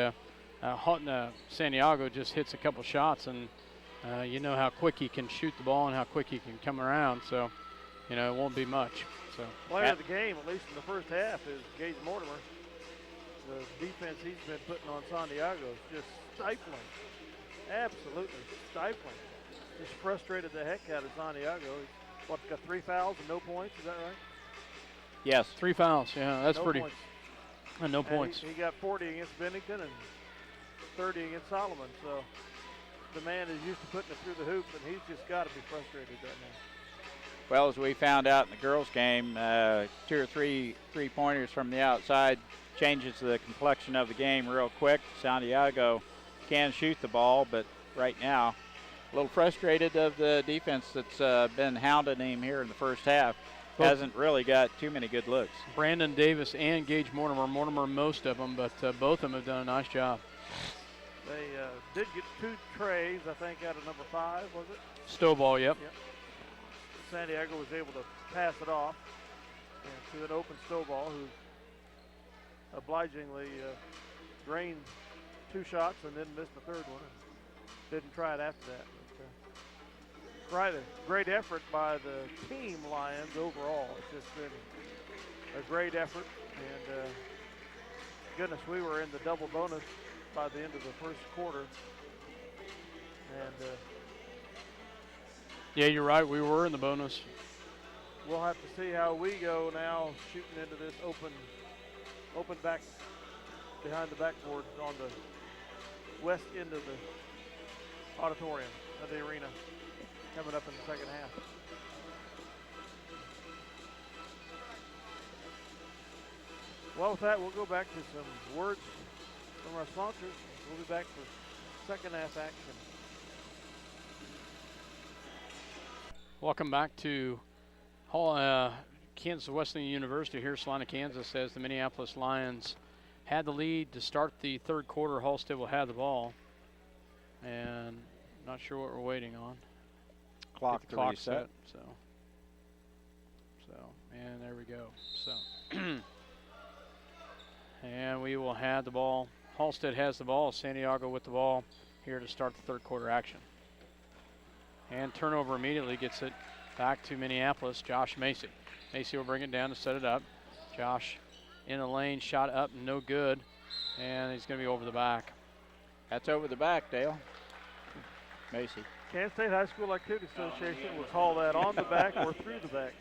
Santiago just hits a couple shots, and you know how quick he can shoot the ball and how quick he can come around. So, you know, it won't be much. So player of the game, at least in the first half, is Gage Mortimer. The defense he's been putting on Santiago is just stifling. Absolutely stifling. Just frustrated the heck out of Santiago. He's got 3 fouls and no points, is that right? Yes. 3 fouls, yeah, that's no pretty. Points. And no points. He got 40 against Bennington and 30 against Solomon. So the man is used to putting it through the hoop, and he's just got to be frustrated right now. Well, as we found out in the girls' game, 2 or 3 three-pointers from the outside changes the complexion of the game real quick. Santiago can shoot the ball, but right now a little frustrated of the defense that's been hounding him here in the first half. Hasn't really got too many good looks. Brandon Davis and Gage Mortimer. Mortimer most of them, but both of them have done a nice job. They did get 2 trays, I think, out of number 5, was it? Stovall, yep. Santiago was able to pass it off to an open Stovall, who obligingly drained 2 shots and then missed the 3rd one. And didn't try it after that. But, a great effort by the team Lions overall. It's just been a great effort, and goodness, we were in the double bonus by the end of the first quarter. And yeah, you're right. We were in the bonus. We'll have to see how we go now, shooting into this open back behind the backboard on the west end of the auditorium of the arena, coming up in the second half. Well, with that, we'll go back to some words from our sponsors. We'll be back for second half action. Welcome back to Kansas Wesleyan University here, Salina, Kansas, as the Minneapolis Lions had the lead to start the third quarter. Halstead will have the ball, and not sure what we're waiting on. Clock Get the clock reset. set. So, and there we go. So, and we will have the ball. Halstead has the ball. Santiago with the ball here to start the third quarter action. And turnover immediately gets it back to Minneapolis. Josh Macy. Macy will bring it down to set it up. Josh in the lane, shot up, no good. And he's going to be over the back. That's over the back, Dale. Macy. Kansas State High School Activity Association will call that on the back or through the back.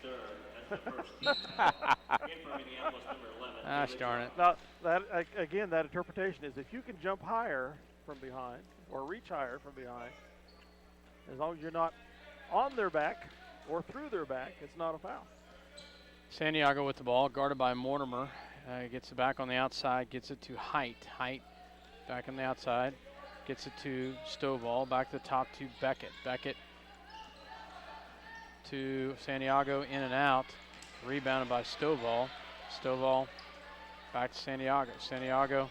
Gosh darn it. Now, that again, that interpretation is if you can jump higher from behind or reach higher from behind, as long as you're not on their back or through their back, it's not a foul. Santiago with the ball, guarded by Mortimer. Gets it back on the outside, gets it to Height. Height back on the outside, gets it to Stovall, back to the top to Beckett. Beckett to Santiago, in and out. Rebounded by Stovall. Stovall back to Santiago. Santiago.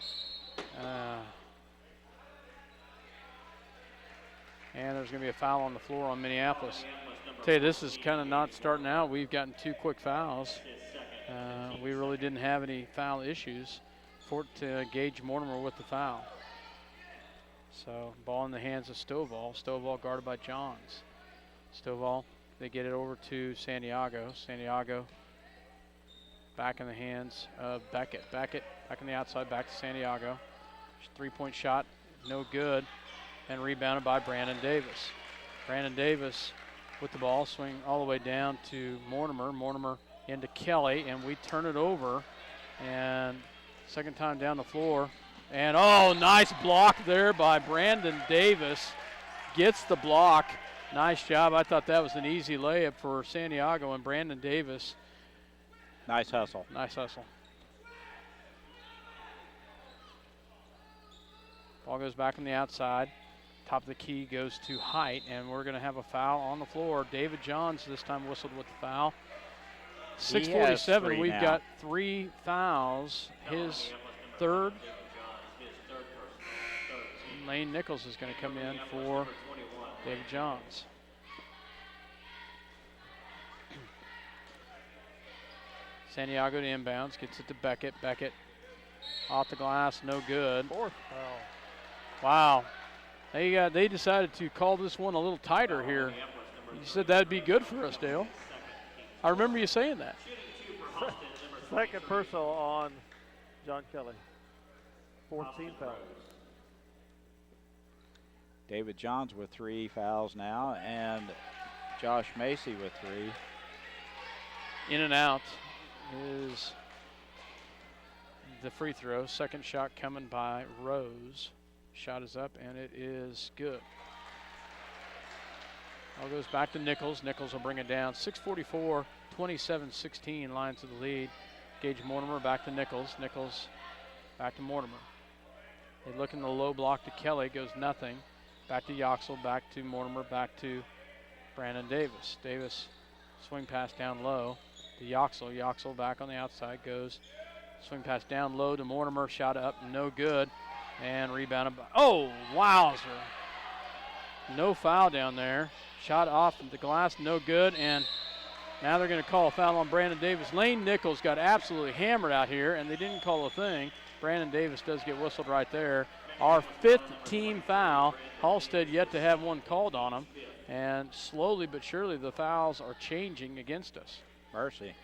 And there's going to be a foul on the floor on Minneapolis. Tell you, this is kind of not starting out. We've gotten 2 quick fouls. We really didn't have any foul issues for it to Gage Mortimer with the foul. So ball in the hands of Stovall. Stovall guarded by Johns. Stovall, they get it over to Santiago. Santiago back in the hands of Beckett. Beckett back on the outside, back to Santiago. 3-point shot, no good. And rebounded by Brandon Davis. Brandon Davis with the ball, swing all the way down to Mortimer. Mortimer into Kelly, and we turn it over. And second time down the floor. And oh, nice block there by Brandon Davis. Gets the block. Nice job. I thought that was an easy layup for Santiago and Brandon Davis. Nice hustle. Nice hustle. Ball goes back on the outside. Top of the key goes to Height, and we're going to have a foul on the floor. David Johns this time whistled with the foul. 6:47, we've got 3 fouls. His third. Lane Nichols is going to come in for David Johns. Santiago to inbounds, gets it to Beckett. Beckett off the glass, no good. 4th foul. Wow. They decided to call this one a little tighter here. You said that'd be good for us, Dale. I remember you saying that. Second personal on John Kelly. 4th team foul. David Johns with 3 fouls now, and Josh Macy with 3. In and out is the free throw. Second shot coming by Rose. Shot is up, and it is good. Ball goes back to Nichols. Nichols will bring it down. 6:44, 27-16, Lions to the lead. Gage Mortimer back to Nichols. Nichols back to Mortimer. They look in the low block to Kelly. Goes nothing. Back to Yoxel. Back to Mortimer. Back to Brandon Davis. Davis swing pass down low to Yoxel. Yoxel back on the outside. Goes swing pass down low to Mortimer. Shot up. No good. And rebounded by, oh, wowzer. No foul down there. Shot off the glass, no good. And now they're going to call a foul on Brandon Davis. Lane Nichols got absolutely hammered out here, and they didn't call a thing. Brandon Davis does get whistled right there. Our 5th team foul. Halstead yet to have one called on him. And slowly but surely the fouls are changing against us. Mercy.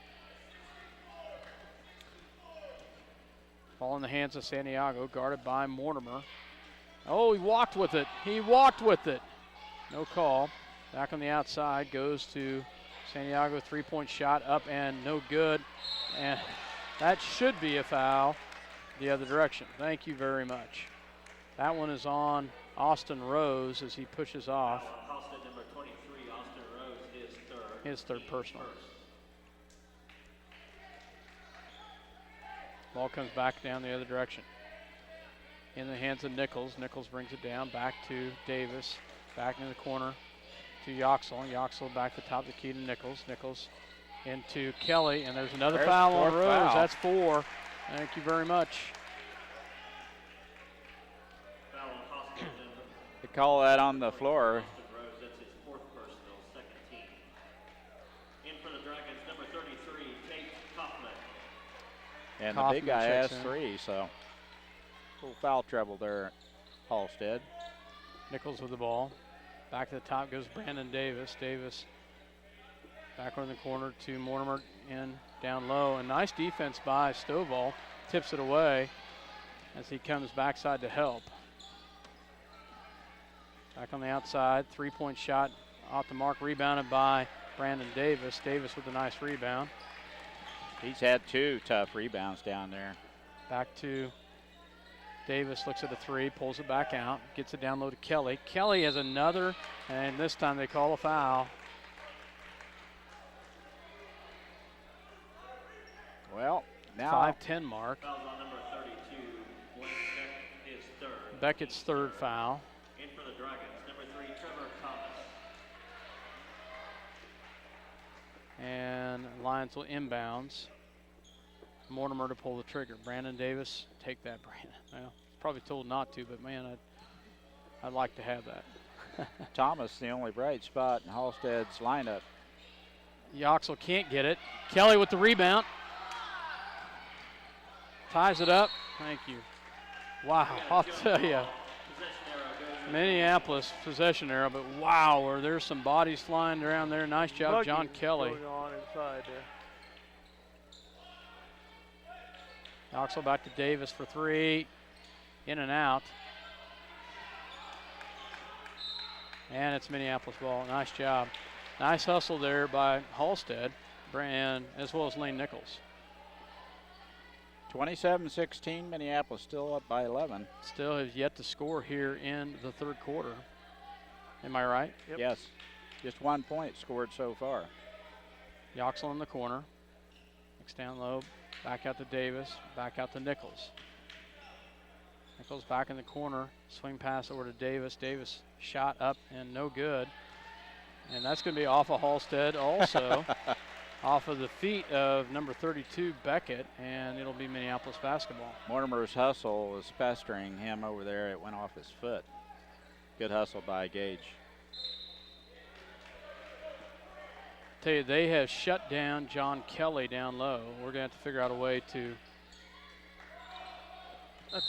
Ball in the hands of Santiago, guarded by Mortimer. Oh, he walked with it. He walked with it. No call. Back on the outside goes to Santiago. 3-point shot up and no good. And that should be a foul the other direction. Thank you very much. That one is on Austin Rose as he pushes off. Halstead number 23, Austin Rose, His third personal. Ball comes back down the other direction. In the hands of Nichols. Nichols brings it down back to Davis. Back into the corner to Yoxel. Yoxel back to the top of the key to Nichols. Nichols into Kelly, and there's another foul on Rose. Foul. That's 4. Thank you very much. Foul on Halstead, They call that on the floor. Austin Rose, that's his 4th personal, 2nd team. In for the Dragons, number 33, Tate Kaufman. And the Kaufman big guy checks has in. 3, so little foul trouble there at Halstead. Nichols with the ball. Back to the top goes Brandon Davis. Davis back on the corner to Mortimer in down low. And nice defense by Stovall. Tips it away as he comes backside to help. Back on the outside. 3-point shot off the mark. Rebounded by Brandon Davis. Davis with a nice rebound. He's had 2 tough rebounds down there. Back to Davis, looks at the 3, pulls it back out, gets it down low to Kelly. Kelly has another, and this time they call a foul. Well, now 5-10 mark. Foul's on number 32, Blake Beck, his 3rd. Beckett's 3rd foul. In for the Dragons, number 3, Trevor Thomas. And Lions will inbounds. Mortimer to pull the trigger. Brandon Davis, take that, Brandon. Well, probably told not to, but man, I'd like to have that. Thomas, the only bright spot in Halstead's lineup. Yoxel can't get it. Kelly with the rebound. Ties it up. Thank you. Wow, I'll tell you. Minneapolis possession arrow, but wow, are there some bodies flying around there. Nice job, John Kelly. Going on inside there. Yoxel back to Davis for 3. In and out. And it's Minneapolis ball. Nice job. Nice hustle there by Halstead, and as well as Lane Nichols. 27-16, Minneapolis still up by 11. Still has yet to score here in the 3rd quarter. Am I right? Yep. Yes, just 1 point scored so far. Yoxel in the corner. Looks down low. Back out to Davis. Back out to Nichols. Nichols back in the corner. Swing pass over to Davis. Davis shot up and no good. And that's going to be off of Halstead also. Off of the feet of number 32, Beckett, and it'll be Minneapolis basketball. Mortimer's hustle was pestering him over there. It went off his foot. Good hustle by Gage. Tell you, they have shut down John Kelly down low. We're going to have to figure out a way to.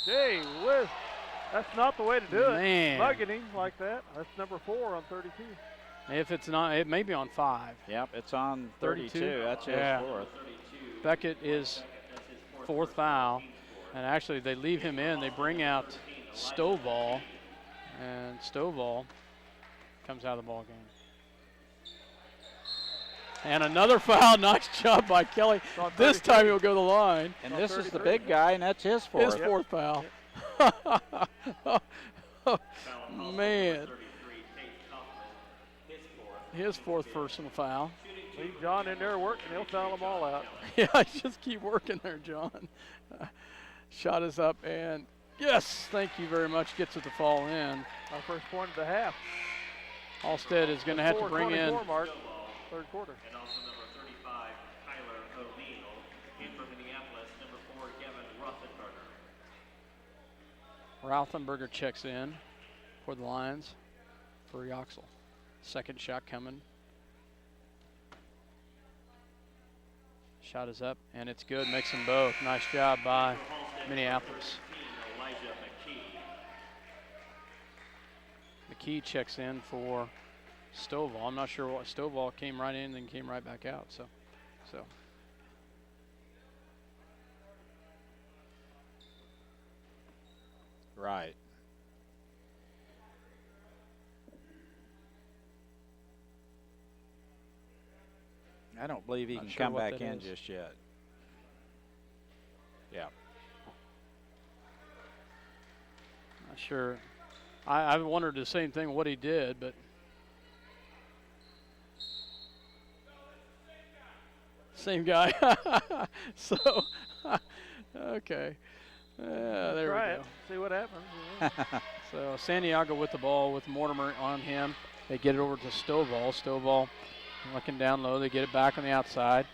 Gee whiz. That's not the way to do Man. it. Mugging him like that. That's number 4 on 32. If it's not, it may be on 5. Yep, it's on 32. 32. That's his Yeah. 4th. Beckett is 4th foul, and actually they leave him in. They bring out Stovall, and Stovall comes out of the ball game. And another foul. Nice job by Kelly. This time he'll go to the line. And this is the big guy, and that's his 4th. His 4th foul. Man. His 4th personal foul. Leave John in there working. He'll foul them all out. Yeah, just keep working there, John. Shot is up, and yes, thank you very much. Gets it to fall in. Our first point of the half. Halstead is going to have to bring in. 4:24 mark, 3rd quarter. And also number 35, Tyler O'Neill. In for Minneapolis, number 4, Kevin Rothenberger. Rothenberger checks in for the Lions for Yoxel. Second shot coming. Shot is up, and it's good. Makes them both. Nice job by Minneapolis. Elijah McKee checks in for Stovall. I'm not sure what Stovall came right in and then came right back out. So. Right. I don't believe he Not can sure come what back that in is. just yet. Yeah. Not sure. I wondered the same thing what he did, but same guy. So Okay. There Try we it. go. See what happens. So Santiago with the ball with Mortimer on him. They get it over to Stovall. Stovall looking down low. They get it back on the outside.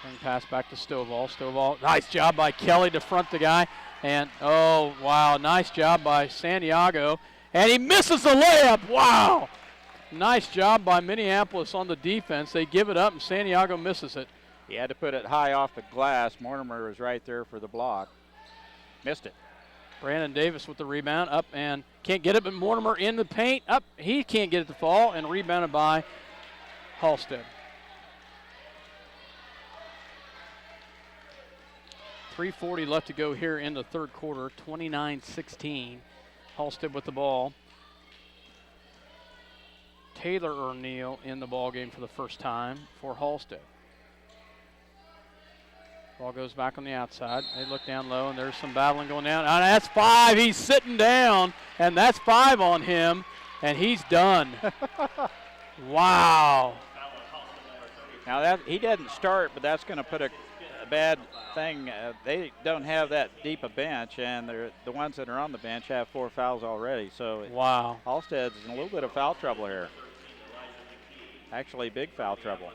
And pass back to Stovall. Stovall, nice job by Kelly to front the guy. And, oh, wow, nice job by Santiago. And he misses the layup. Wow. Nice job by Minneapolis on the defense. They give it up, and Santiago misses it. He had to put it high off the glass. Mortimer was right there for the block. Missed it. Brandon Davis with the rebound, up and can't get it, but Mortimer in the paint, up. He can't get it to fall, and rebounded by Halstead. 3:40 left to go here in the third quarter, 29-16. Halstead with the ball. Taylor O'Neal in the ball game for the first time for Halstead. Ball goes back on the outside. They look down low, and there's some battling going down. And that's 5. He's sitting down, and that's 5 on him, and he's done. Wow. Now that he didn't start, but that's going to put a bad thing. They don't have that deep a bench, and the ones that are on the bench have 4 fouls already. So wow, Halstead's in a little bit of foul trouble here. Actually, big foul trouble.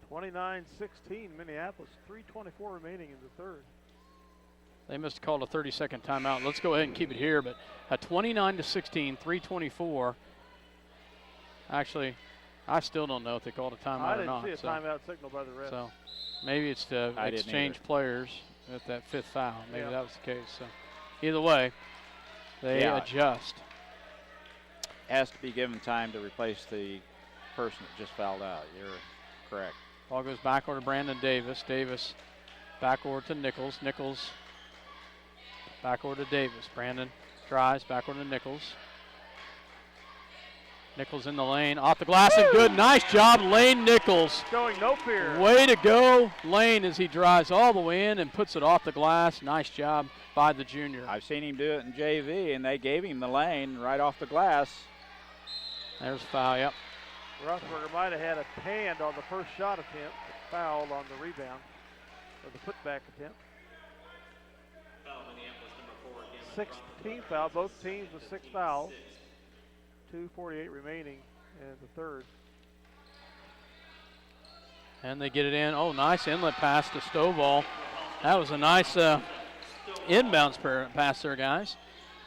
29-16 Minneapolis. 3:24 remaining in the third. They must have called a 30-second timeout. Let's go ahead and keep it here. But a 29-16, 3:24. Actually, I still don't know if they called a timeout or not. I didn't see a timeout signal by the refs. So maybe it's to exchange players at that 5th foul. Maybe that was the case. So either way, they adjust. Has to be given time to replace the person that just fouled out. You're correct. Ball goes back over to Brandon Davis. Davis back over to Nichols. Nichols back over to Davis. Brandon drives back over to Nichols. Nichols in the lane, off the glass and good. Nice job, Lane Nichols. Showing no fear. Way to go, Lane, as he drives all the way in and puts it off the glass. Nice job by the junior. I've seen him do it in JV, and they gave him the lane right off the glass. There's a foul, yep. Rothberger might have had a hand on the first shot attempt, fouled on the rebound, or the putback attempt. 16th foul, both teams with 6 fouls. 2:48 remaining in the third. And they get it in. Oh, nice inlet pass to Stovall. That was a nice inbounds pass there, guys.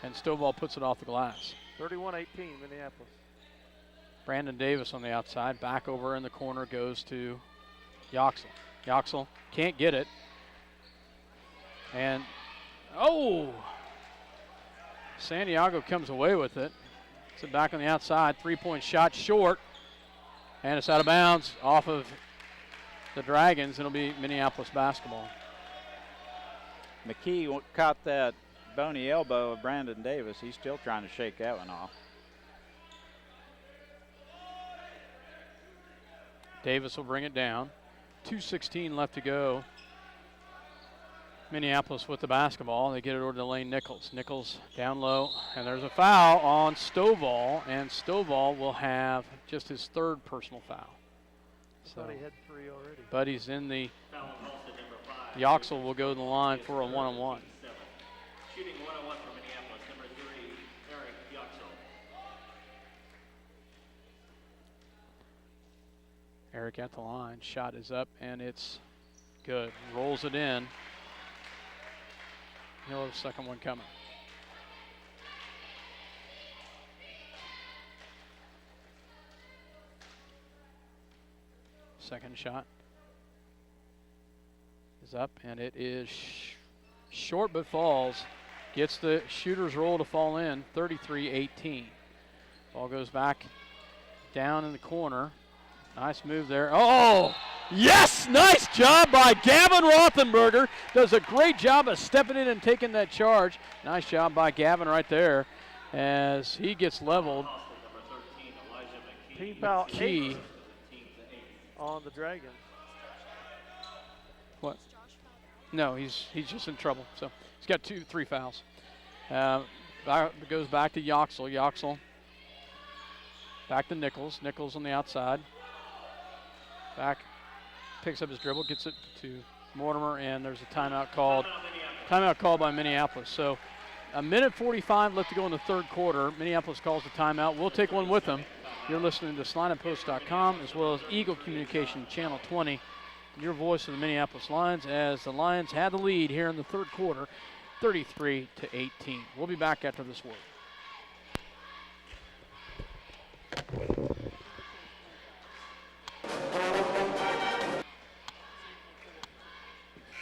And Stovall puts it off the glass. 31-18 Minneapolis. Brandon Davis on the outside. Back over in the corner goes to Yoxel. Yoxel can't get it. And, oh! Santiago comes away with it. It's back on the outside. 3-point shot short. And it's out of bounds off of the Dragons. It'll be Minneapolis basketball. McKee caught that bony elbow of Brandon Davis. He's still trying to shake that one off. Davis will bring it down. 2:16 left to go. Minneapolis with the basketball. They get it over to Lane Nichols. Nichols down low, and there's a foul on Stovall, and Stovall will have just his 3rd personal foul. So he had 3 already. But he's in the Yoxel will go to the line for a 1-on-1. Shooting 1-on-1 for Minneapolis, number 3, Eric Yoxel. Eric at the line. Shot is up, and it's good. Rolls it in. He'll have a second one coming. Second shot is up, and it is short but falls. Gets the shooter's roll to fall in, 33-18. Ball goes back down in the corner. Nice move there. Oh, yes! Nice job by Gavin Rothenberger. Does a great job of stepping in and taking that charge. Nice job by Gavin right there as he gets leveled. Team foul 8 on the Dragons. What? No, he's just in trouble. So he's got 3 fouls. Goes back to Yoxel. Yoxel back to Nichols. Nichols on the outside. Back picks up his dribble, gets it to Mortimer, and there's a timeout called. Timeout called by Minneapolis. So a minute 45 left to go in the third quarter. Minneapolis calls the timeout. We'll take one with them. You're listening to SlineUpPost.com as well as Eagle Communication Channel 20. Your voice of the Minneapolis Lions as the Lions had the lead here in the third quarter, 33-18. We'll be back after this word.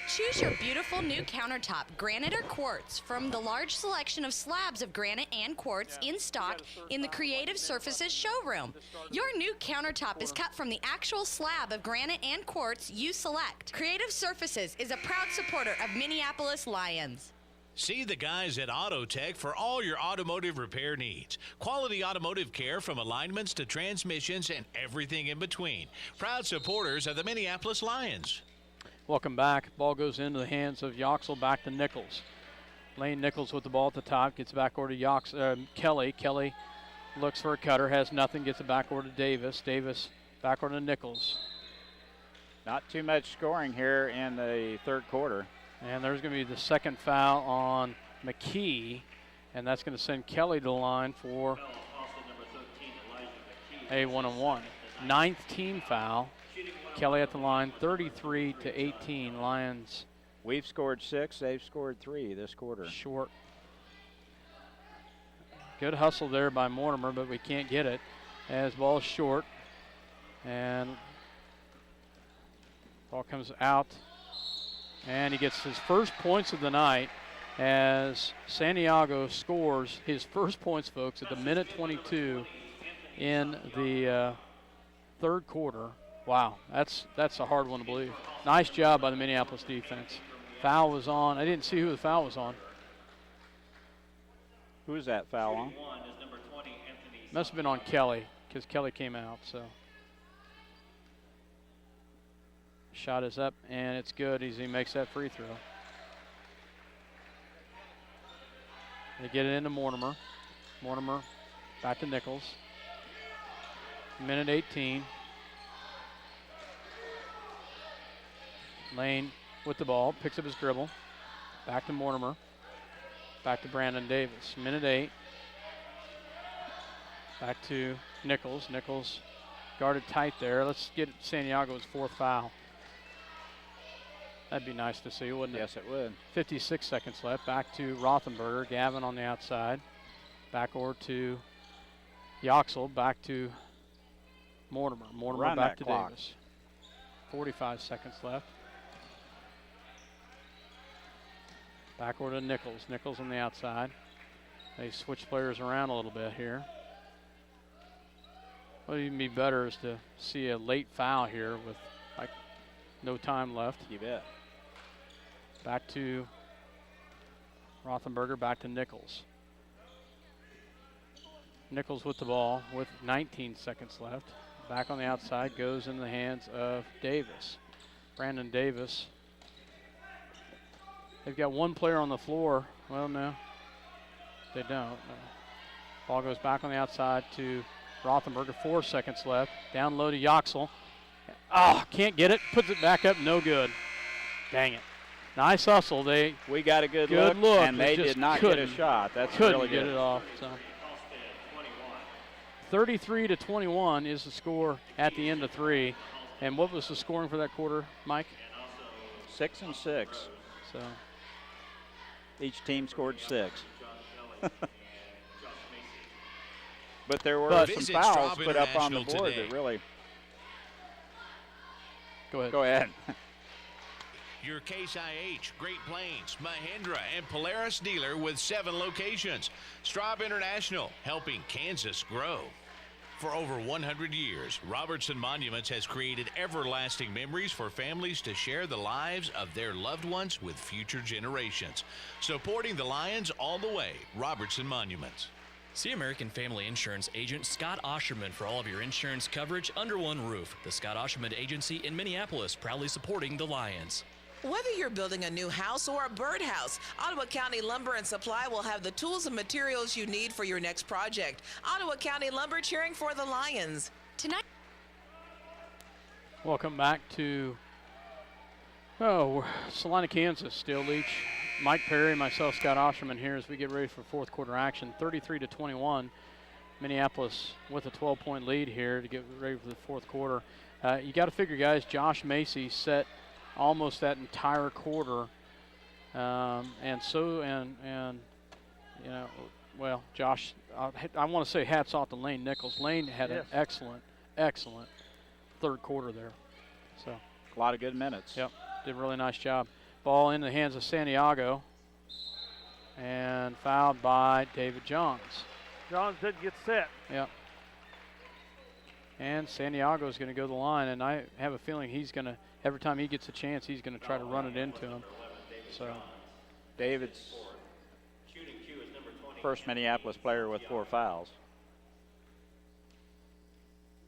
Choose your beautiful new countertop, granite or quartz, from the large selection of slabs of granite and quartz in stock in the Creative Surfaces showroom. Your new countertop is cut from the actual slab of granite and quartz you select. Creative Surfaces is a proud supporter of Minneapolis Lions. See the guys at Auto Tech for all your automotive repair needs. Quality automotive care from alignments to transmissions and everything in between. Proud supporters of the Minneapolis Lions. Welcome back. Ball goes into the hands of Yoxel, back to Nichols. Lane Nichols with the ball at the top, gets back over to Kelly. Kelly looks for a cutter, has nothing, gets it back over to Davis. Davis back over to Nichols. Not too much scoring here in the third quarter. And there's going to be the second foul on McKee, and that's going to send Kelly to the line for a one-on-one. Ninth team foul. Kelly at the line, 33-18. Lions. We've scored 6. They've scored 3 this quarter. Short. Good hustle there by Mortimer, but we can't get it as ball's short. And ball comes out. And he gets his first points of the night as Santiago scores his first points, folks, at the minute 22 in the third quarter. Wow, that's a hard one to believe. Nice job by the Minneapolis defense. Foul was on. I didn't see who the foul was on. Who is that foul on? Must have been on Kelly because Kelly came out. So shot is up and it's good as he makes that free throw. They get it into Mortimer. Mortimer back to Nichols. Minute 18. Lane with the ball, picks up his dribble. Back to Mortimer. Back to Brandon Davis. Minute 8. Back to Nichols. Nichols guarded tight there. Let's get Santiago's fourth foul. That'd be nice to see, wouldn't it? Yes, it would. 56 seconds left. Back to Rothenberger. Gavin on the outside. Back over to Yoxel. Back to Mortimer. Mortimer Run back that to clock. Davis. 45 seconds left. Back over to Nichols. Nichols on the outside. They switch players around a little bit here. What would even be better is to see a late foul here with like no time left. You bet. Back to Rothenberger, back to Nichols. Nichols with the ball with 19 seconds left. Back on the outside, goes in the hands of Davis. Brandon Davis. They've got one player on the floor. Well, no, they don't. No. Ball goes back on the outside to Rothenberger. 4 seconds left. Down low to Yoxel. Oh, can't get it. Puts it back up. No good. Dang it. Nice hustle. We got a good look, and they did not get a shot. That's really good. Couldn't get it off. So 33-21 is the score at the end of 3. And what was the scoring for that quarter, Mike? 6 and 6. So each team scored 6. But there were some fouls put up on the board that really. Go ahead. Go ahead. Your Case IH, Great Plains, Mahindra, and Polaris dealer with 7 locations. Straub International, helping Kansas grow. For over 100 years, Robertson Monuments has created everlasting memories for families to share the lives of their loved ones with future generations. Supporting the Lions all the way, Robertson Monuments. See American Family Insurance agent Scott Ausherman for all of your insurance coverage under one roof. The Scott Ausherman Agency in Minneapolis, proudly supporting the Lions. Whether you're building a new house or a birdhouse, Ottawa County Lumber and Supply will have the tools and materials you need for your next project. Ottawa County Lumber, cheering for the Lions. Tonight. Welcome back to Oh, Salina, Kansas, still Leech. Mike Perry, myself, Scott Ausherman here as we get ready for fourth quarter action. 33-21. Minneapolis with a 12-point lead here to get ready for the fourth quarter. You got to figure, guys, Josh Macy set almost that entire quarter. And you know, well, Josh, I want to say hats off to Lane Nichols. Lane had an excellent third quarter there. So A lot of good minutes. Yep, did a really nice job. Ball in the hands of Santiago, and fouled by David Johns. Johns didn't get set. Yep. And Santiago is going to go to the line, and I have a feeling he's going to, every time he gets a chance, he's going to try to run it into him. So David's first Minneapolis player with 4 fouls.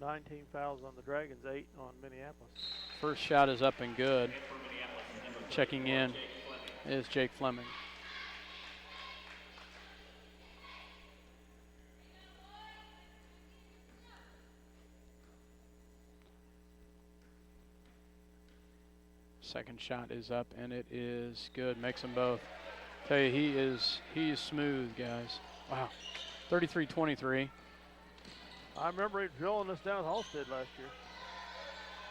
19 fouls on the Dragons, 8 on Minneapolis. First shot is up and good. Checking in is Jake Fleming. Second shot is up and it is good. Makes them both. Tell you, he is smooth, guys. Wow. 33-23. I remember him drilling us down at Halstead last year.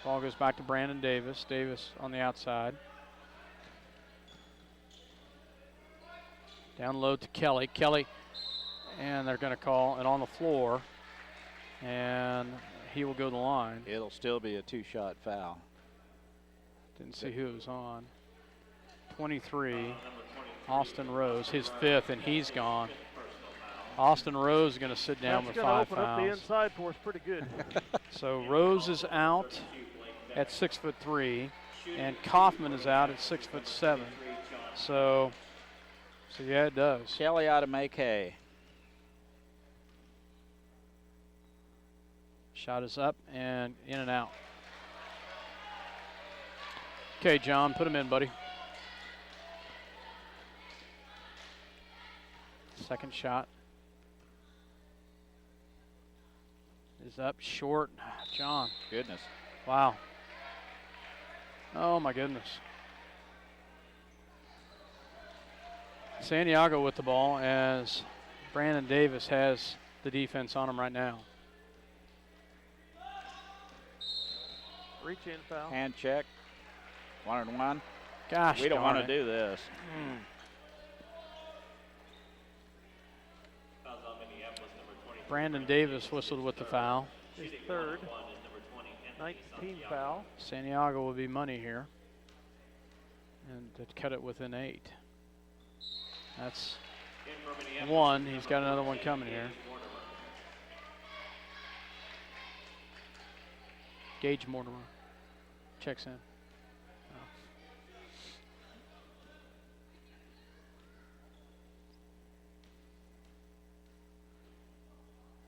Ball goes back to Brandon Davis. Davis on the outside. Down low to Kelly. Kelly, and they're going to call it on the floor, and he will go to the line. It'll still be a 2-shot foul. Didn't see who it was on. 23, Austin Rose, his 5th, and he's gone. Austin Rose is going to sit down with 5 fouls. That's going to open up the inside for us pretty good. So Rose is out at 6'3", and Kaufman is out at 6'7". So yeah, it does. Kelly ought to make hay. Shot is up and in and out. Okay, John, put him in, buddy. Second shot is up short. John. Goodness. Wow. Oh, my goodness. Santiago with the ball as Brandon Davis has the defense on him right now. Reach in foul. Hand check. 1-1. Gosh, we don't want to it. do this. Brandon Davis whistled with the foul. His 3rd. 19 foul. Santiago will be money here. And to cut it within 8. That's 1. He's got another one coming here. Gage Mortimer checks in.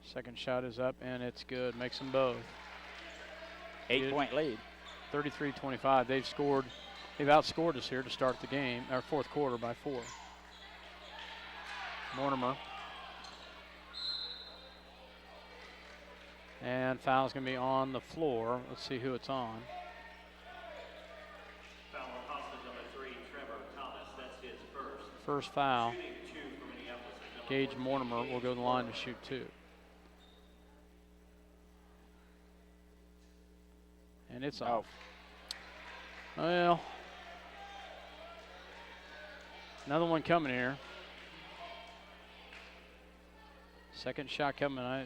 Second shot is up and it's good. Makes them both. 8-point lead. 33-25. They've outscored us here to start the game, our fourth quarter, by 4. Mortimer. And foul's going to be on the floor. Let's see who it's on. Foul on Austin, number 3, Trevor Thomas. That's his first. First foul. Shooting 2 for Minneapolis. Gage Mortimer will go to the line to shoot 2. And it's off. Well, another one coming here. Second shot coming.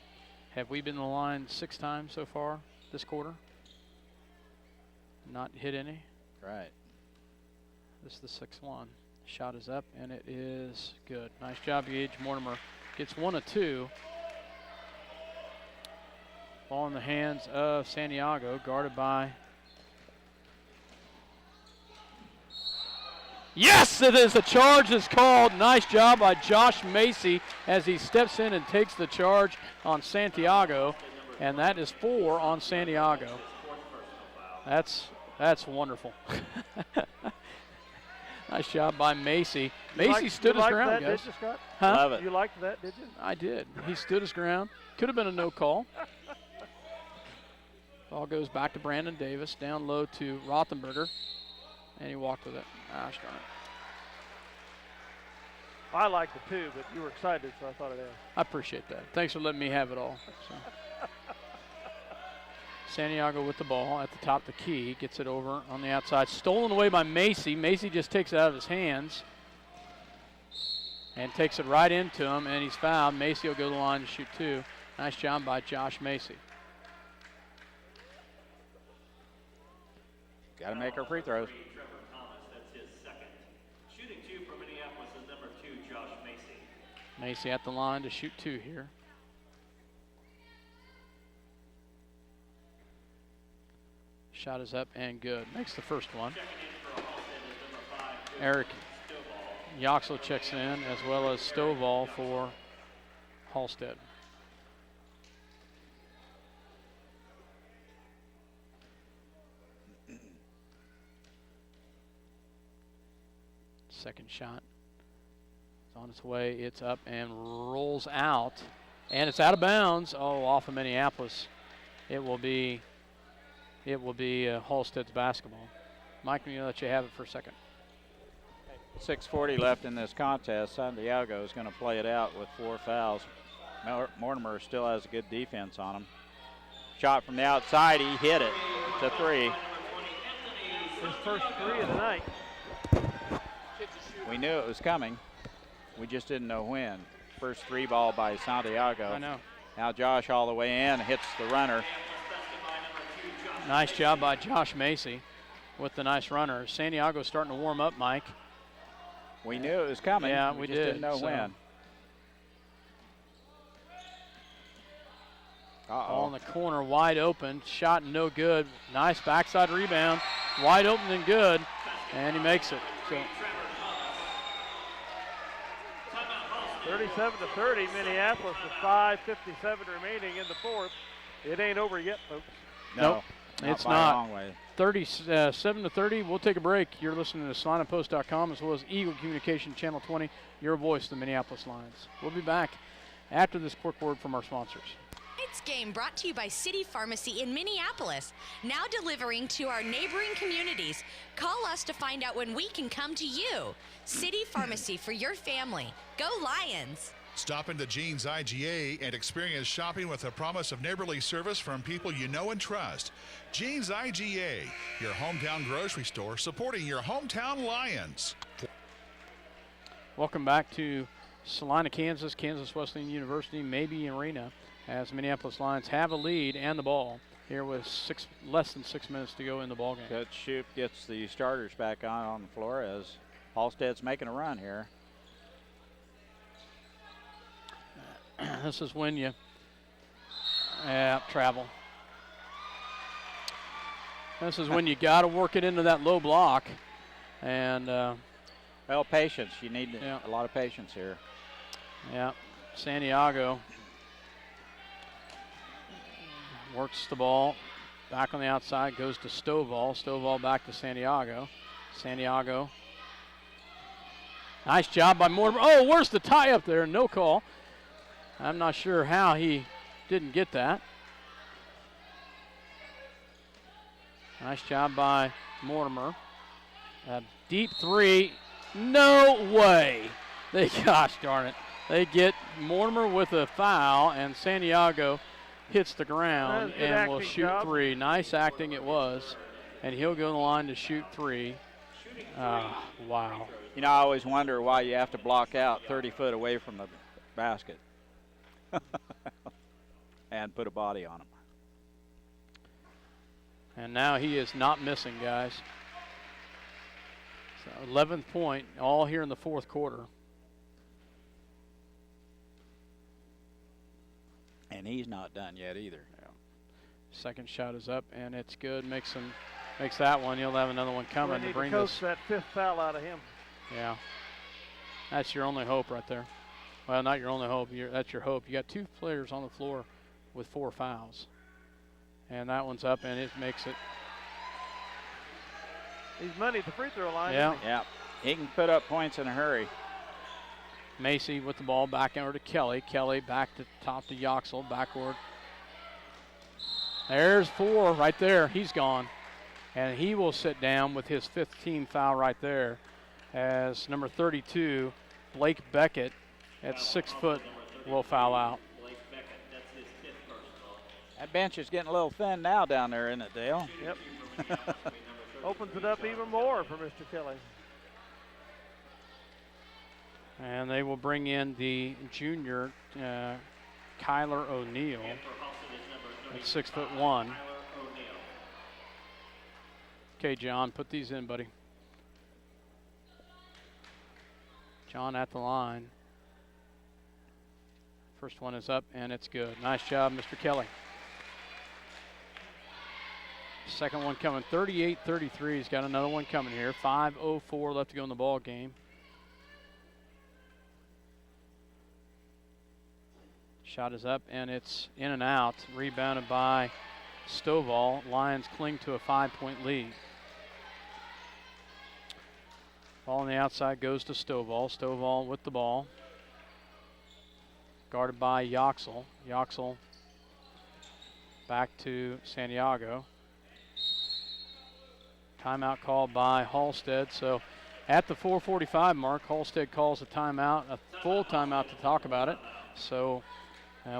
Have we been to the line 6 times so far this quarter? Not hit any? Right. This is the 6th one. Shot is up, and it is good. Nice job, Gage Mortimer. Gets 1 of 2. Ball in the hands of Santiago, guarded by... Yes, it is. The charge is called. Nice job by Josh Macy as he steps in and takes the charge on Santiago, and that is 4 on Santiago. That's wonderful. Nice job by Macy. Macy stood his ground, guys. Did you, Scott? Huh? Love it. You liked that, did you? I did. He stood his ground. Could have been a no call. Ball goes back to Brandon Davis, down low to Rothenberger. And he walked with it. Gosh darn it. I liked it too, but you were excited, so I thought I'd ask. I appreciate that. Thanks for letting me have it all. So. Santiago with the ball at the top of the key. Gets it over on the outside. Stolen away by Macy. Macy just takes it out of his hands and takes it right into him, and he's fouled. Macy will go to the line to shoot 2. Nice job by Josh Macy. Got to make her free throws. Trevor Thomas, that's his second. Shooting 2 for Minneapolis is number 2, Josh Macy. Macy at the line to shoot 2 here. Shot is up and good. Makes the first one. Checking in for Halstead is number 5, Eric Stovall. Yoxel checks in, as well as Stovall for Halstead. Second shot is on its way. It's up and rolls out, and it's out of bounds. Oh, off of Minneapolis. It will be Halstead's basketball. Mike, I'm going to let you have it for a second. 6:40 left in this contest. Santiago is going to play it out with 4 fouls. Mortimer still has a good defense on him. Shot from the outside, he hit it. It's a 3. His first 3 of the night. We knew it was coming. We just didn't know when. First 3 ball by Santiago. I know. Now Josh all the way in, hits the runner. Nice job by Josh Macy with the nice runner. Santiago's starting to warm up, Mike. We knew it was coming. Yeah, we we just did, didn't know so. when. Ball in the corner, wide open. Shot no good. Nice backside rebound. Wide open and good. And he makes it. So 37-30, Minneapolis with 5:57 remaining in the fourth. It ain't over yet, folks. No, Nope, it's by a not. long way. 37-30. We'll take a break. You're listening to SalinaPost.com as well as Eagle Communication Channel 20, your voice, the Minneapolis Lions. We'll be back after this quick word from our sponsors. Tonight's game brought to you by City Pharmacy in Minneapolis, now delivering to our neighboring communities. Call us to find out when we can come to you. City Pharmacy for your family. Go Lions! Stop into Jean's IGA and experience shopping with a promise of neighborly service from people you know and trust. Jean's IGA, your hometown grocery store supporting your hometown Lions. Welcome back to Salina, Kansas, Kansas Wesleyan University, Maybe Arena, as Minneapolis Lions have a lead and the ball here with less than 6 minutes to go in the ball game. Coach Shoup gets the starters back on the floor as Halstead's making a run here. This is when you travel. This is when you got to work it into that low block. And, well, patience. You need Yeah. a lot of patience here. yeah, Santiago works the ball back on the outside, goes to Stovall. Stovall back to Santiago. Santiago. Nice job by Mortimer. Oh, where's the tie up there? No call. I'm not sure how he didn't get that. Nice job by Mortimer. A deep 3. No way. Gosh darn it. They get Mortimer with a foul, and Santiago hits the ground Good and will acting shoot job. 3. Nice acting it was. And he'll go to the line to shoot 3. Wow. You know, I always wonder why you have to block out 30 foot away from the basket and put a body on him. And now he is not missing, guys. So 11th point, all here in the fourth quarter. And he's not done yet either. Second shot is up, and it's good. Makes that one. He'll have another one We coming need to bring to coach this. that 5th foul out of him. Yeah, that's your only hope right there. Well, not your only hope. That's your hope. You got 2 players on the floor with 4 fouls, and that one's up, and it makes it. He's money at the free throw line. Yeah. Isn't he? Yeah, he can put up points in a hurry. Macy with the ball back over to Kelly. Kelly back to top to Yoxel, backward. There's 4 right there. He's gone. And he will sit down with his 5th team foul right there as number 32, Blake Beckett, at 6 foot, will foul out. Blake Beckett, that's his 5th personal. That bench is getting a little thin now down there, isn't it, Dale? Yep. Opens it up even more for Mr. Kelly. And they will bring in the junior, Kyler O'Neal, at 6'1". Okay, John, put these in, buddy. John at the line. First one is up, and it's good. Nice job, Mr. Kelly. Second one coming, 38-33. He's got another one coming here. 5:04 left to go in the ball game. Shot is up, and it's in and out. Rebounded by Stovall. Lions cling to a 5-point lead. Ball on the outside goes to Stovall. Stovall with the ball. Guarded by Yoxel. Yoxel back to Santiago. Timeout called by Halstead. So at the 4:45 mark, Halstead calls a timeout, a full timeout to talk about it. So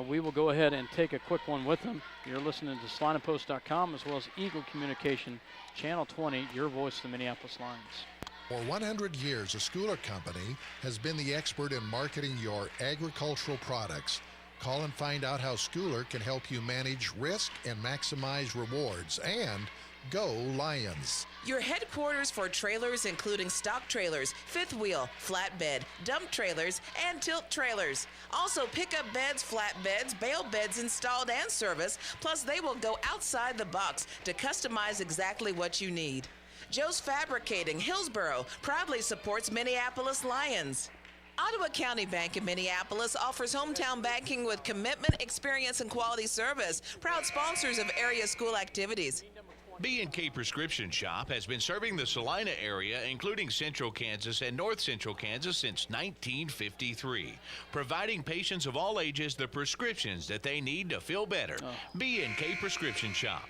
we will go ahead and take a quick one with them. You're listening to SalinaPost.com as well as Eagle Communication, Channel 20, your voice of the Minneapolis Lions. For 100 years, a Schooler Company has been the expert in marketing your agricultural products. Call and find out how Schooler can help you manage risk and maximize rewards. And go Lions. Your headquarters for trailers, including stock trailers, fifth wheel, flatbed, dump trailers, and tilt trailers. Also, pickup beds, flatbeds, bale beds installed and serviced, plus they will go outside the box to customize exactly what you need. Joe's Fabricating, Hillsboro, proudly supports Minneapolis Lions. Ottawa County Bank in Minneapolis offers hometown banking with commitment, experience, and quality service. Proud sponsors of area school activities. B&K Prescription Shop has been serving the Salina area, including Central Kansas and North Central Kansas, since 1953, providing patients of all ages the prescriptions that they need to feel better. B&K Prescription Shop.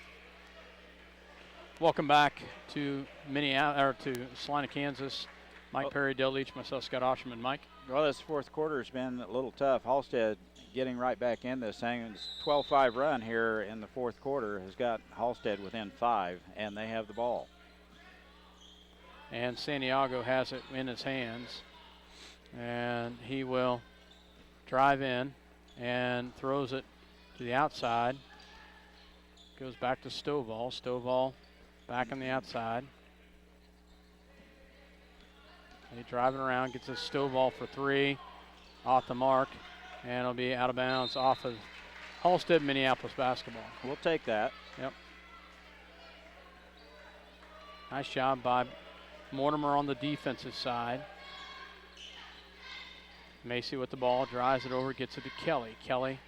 Welcome back to Salina, Kansas. Mike Perry, Dale Leech, myself, Scott Ausherman. Mike? Well, this fourth quarter has been a little tough. Halstead getting right back in this thing. 12-5 run here in the fourth quarter has got Halstead within 5, and they have the ball. And Santiago has it in his hands, and he will drive in and throws it to the outside. Goes back to Stovall. Stovall back on the outside. He driving around, gets a Stovall for 3, off the mark, and it'll be out of bounds off of Halstead, Minneapolis basketball. We'll take that. Yep. Nice job by Mortimer on the defensive side. Macy with the ball, drives it over, gets it to Kelly. Kelly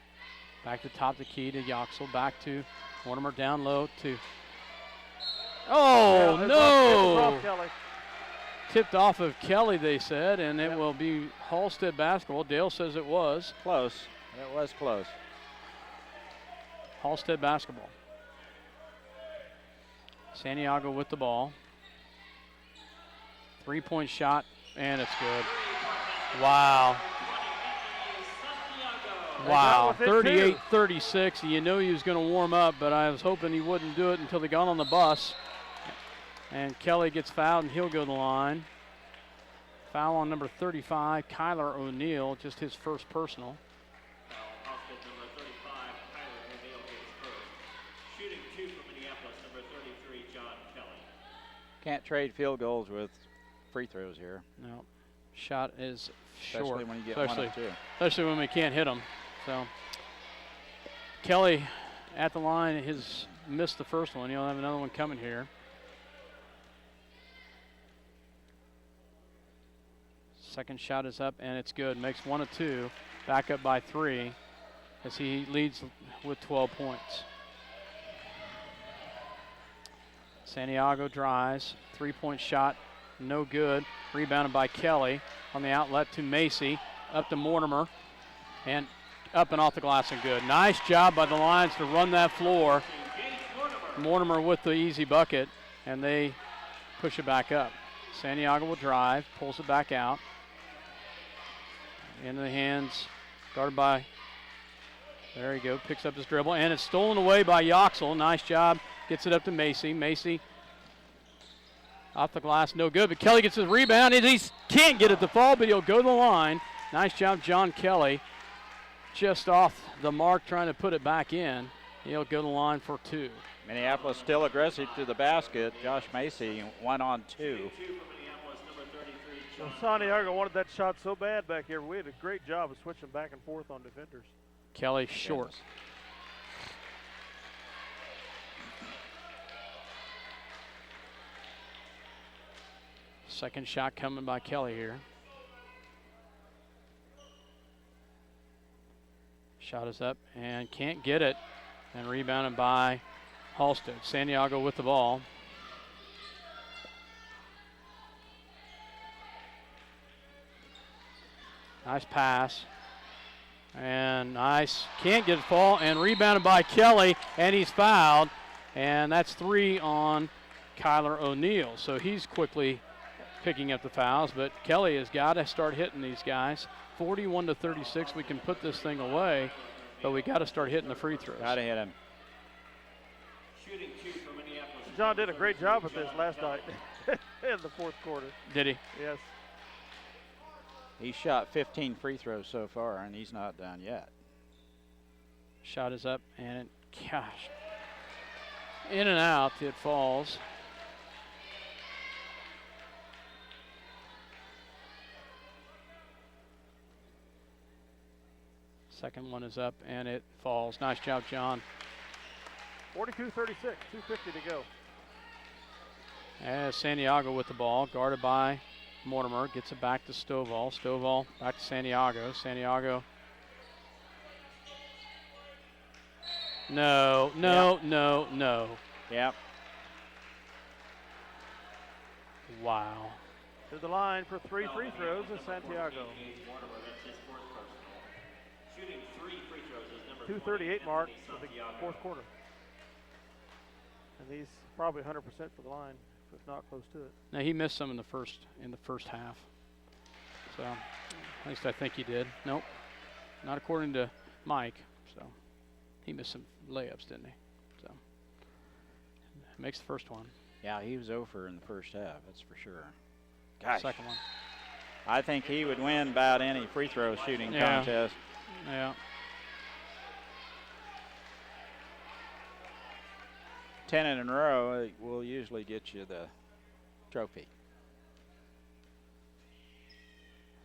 back to top of the key to Yoxel, back to Mortimer down low to, oh, no! Tipped off of Kelly, they said, and it will be Halstead basketball. Dale says it was. Close. It was close. Halstead basketball. Santiago with the ball. 3-point shot, and it's good. Wow. Wow, 38-36. You know he was going to warm up, but I was hoping he wouldn't do it until they got on the bus. And Kelly gets fouled, and he'll go to the line. Foul on number 35, Kyler O'Neal, just his first personal. Halstead, number 35, Kyler O'Neal gets first. Shooting 2 for Minneapolis, number 33, John Kelly. Can't trade field goals with free throws here. No. Shot is Especially short. when you get one or two. Especially when we can't hit them. So Kelly at the line has missed the first one. He'll have another one coming here. Second shot is up, and it's good. Makes 1 of 2. Back up by 3 as he leads with 12 points. Santiago drives. 3-point shot, no good. Rebounded by Kelly on the outlet to Macy. Up to Mortimer. And up and off the glass and good. Nice job by the Lions to run that floor. Mortimer with the easy bucket. and they push it back up. Santiago will drive, pulls it back out. Into the hands, guarded by, there you go, picks up his dribble, and it's stolen away by Yoxel. Nice job, gets it up to Macy. Macy off the glass, no good, but Kelly gets his rebound, and he can't get it to fall, but he'll go to the line. Nice job, John Kelly. Just off the mark, trying to put it back in. He'll go to the line for 2. Minneapolis still aggressive to the basket. Josh Macy 1-on-2. Well, Santiago wanted that shot so bad back here. We had a great job of switching back and forth on defenders. Kelly short. Yes. Second shot coming by Kelly here. Shot is up and can't get it. And rebounded by Halstead. Santiago with the ball. Nice pass. And nice. Can't get it fall. And rebounded by Kelly. And he's fouled. And that's 3 on Kyler O'Neal. So he's quickly picking up the fouls. But Kelly has got to start hitting these guys. 41-36. We can put this thing away. But we got to start hitting the free throws. Got to hit him. Shooting 2 for Minneapolis. John did a great job with this last night in the fourth quarter. Did he? Yes. He shot 15 free throws so far, and he's not done yet. Shot is up, and gosh, in and out, it falls. Second one is up, and it falls. Nice job, John. 42-36, 2:50 to go. As Santiago with the ball, guarded by Mortimer, gets it back to Stovall. Stovall back to Santiago. Santiago. No. Yep. Wow. To the line for 3 free throws is Santiago. Shooting 3 free throws is number 2:38 mark for the fourth quarter. And he's probably 100% for the line, if not close to it. Now he missed some in the first half. So at least I think he did. Nope. Not according to Mike. So he missed some layups, didn't he? So makes the first one. Yeah, he was over in the first half, that's for sure. Gosh. Second one. I think he would win about any free throw shooting contest. Yeah. 10 in a row will usually get you the trophy.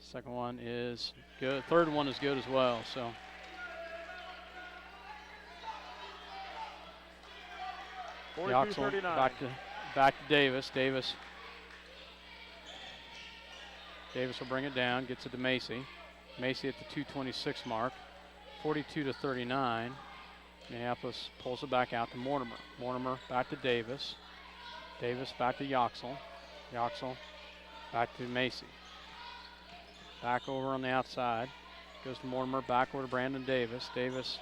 Second one is good. Third one is good as well. So. Yoxel back to Davis. Davis will bring it down. Gets it to Macy. Macy at the 2:26 mark. 42-39. Minneapolis pulls it back out to Mortimer. Mortimer back to Davis. Davis back to Yoxel. Yoxel back to Macy. Back over on the outside. Goes to Mortimer, back over to Brandon Davis. Davis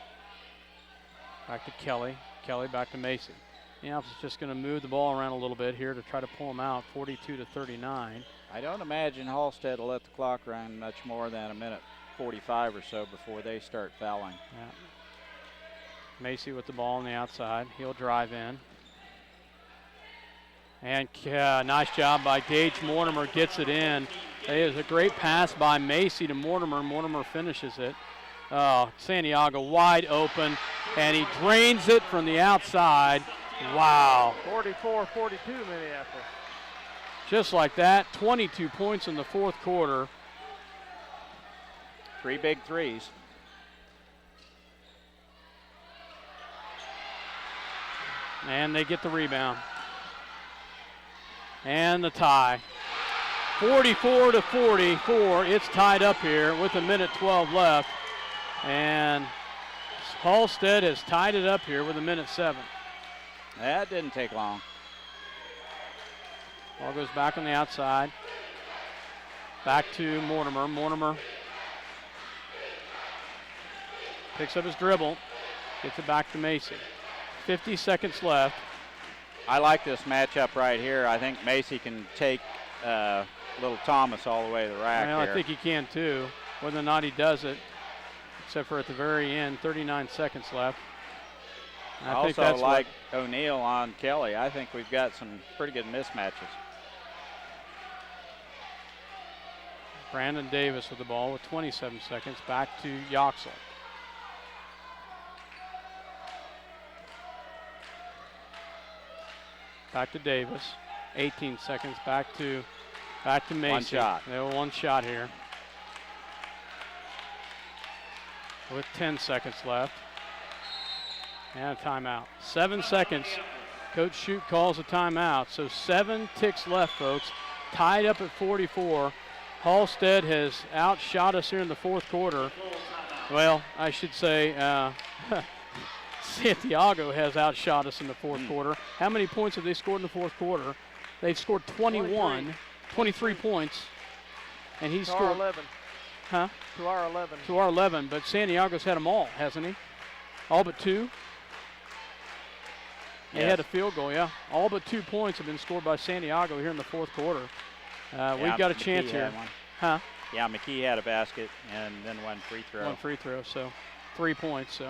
back to Kelly. Kelly back to Macy. Minneapolis is just going to move the ball around a little bit here to try to pull them out. 42-39. I don't imagine Halstead will let the clock run much more than a minute 45 or so before they start fouling. Yeah. Macy with the ball on the outside. He'll drive in. And nice job by Gage Mortimer, gets it in. It is a great pass by Macy to Mortimer. Mortimer finishes it. Santiago wide open, and he drains it from the outside. Wow. 44-42 Minneapolis. Just like that, 22 points in the fourth quarter. 3 big threes. And they get the rebound. And the tie. 44-44. It's tied up here with 1:12 left. And Halstead has tied it up here with 1:07. That didn't take long. Ball goes back on the outside. Back to Mortimer. Mortimer picks up his dribble. Gets it back to Macy. 50 seconds left. I like this matchup right here. I think Macy can take little Thomas all the way to the rack Well, here. I think he can too, whether or not he does it, except for at the very end, 39 seconds left. I think also that's like O'Neal on Kelly. I think we've got some pretty good mismatches. Brandon Davis with the ball with 27 seconds. Back to Yoxel. Back to Davis. 18 seconds. Back to Macy. One shot. They have one shot here. With 10 seconds left. And a timeout. 7 seconds. Coach Shute calls a timeout. So 7 ticks left, folks. Tied up at 44. Halstead has outshot us here in the fourth quarter. Well, I should say Santiago has outshot us in the fourth quarter. How many points have they scored in the fourth quarter? They've scored 23 points. And he's scored 11. Huh? To our 11. To our 11, but Santiago's had them all, hasn't he? All but 2? They had a field goal, yeah. All but 2 points have been scored by Santiago here in the fourth quarter. We've got a chance here. Huh? Yeah, McKee had a basket and then one free throw. One free throw, so 3 points.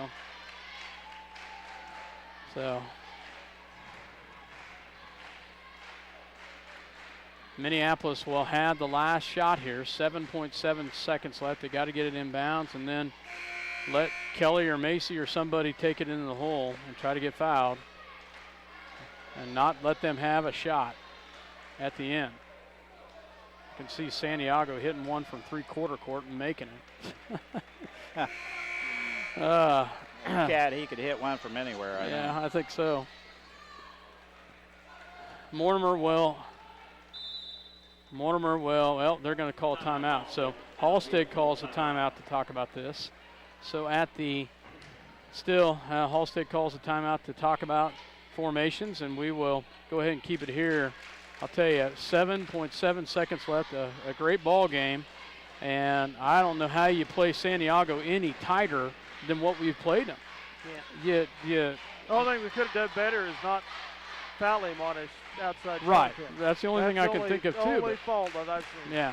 So Minneapolis will have the last shot here. 7.7 seconds left. They got to get it inbounds and then let Kelly or Macy or somebody take it into the hole and try to get fouled and not let them have a shot at the end. You can see Santiago hitting one from three-quarter court and making it. Cat, he could hit one from anywhere. I think so. Mortimer will, well, they're going to call a timeout. So Halstead calls a timeout to talk about this. So Halstead calls a timeout to talk about formations, and we will go ahead and keep it here. I'll tell you, 7.7 seconds left, a great ball game, and I don't know how you play Santiago any tighter than what we've played him. Yeah. The only thing we could have done better is not foul him on his outside right. content. That's the only thing I can think of, too. Only fault that I've seen. Yeah.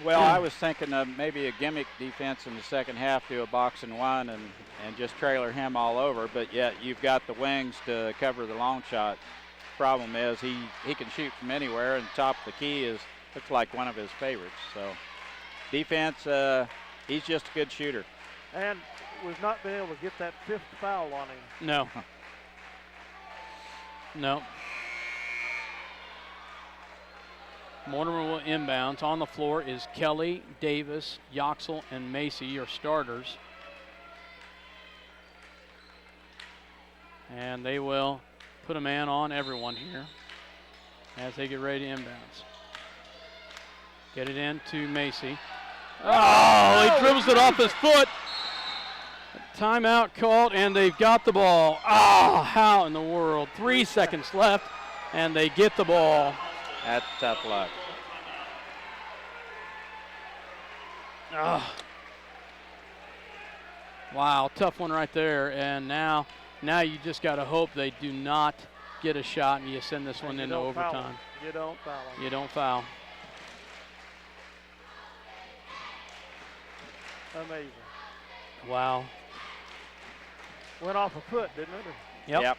Well, I was thinking of maybe a gimmick defense in the second half, do a box and one and just trailer him all over, but yet you've got the wings to cover the long shot. Problem is he can shoot from anywhere, and top of the key looks like one of his favorites. So defense, he's just a good shooter. And we've not been able to get that 5th foul on him. No. No. Mortimer will inbounds. On the floor is Kelly, Davis, Yoxel, and Macy, your starters. And they will put a man on everyone here as they get ready to inbounds. Get it in to Macy. Oh, he dribbles it off his foot. Timeout called, and they've got the ball. Oh, how in the world? 3 seconds left, and they get the ball. That's tough luck. Oh. Wow, tough one right there. And now you just got to hope they do not get a shot, and you send this one into overtime. You don't foul him. You don't foul. Amazing. Wow. Went off a foot, didn't it? Yep.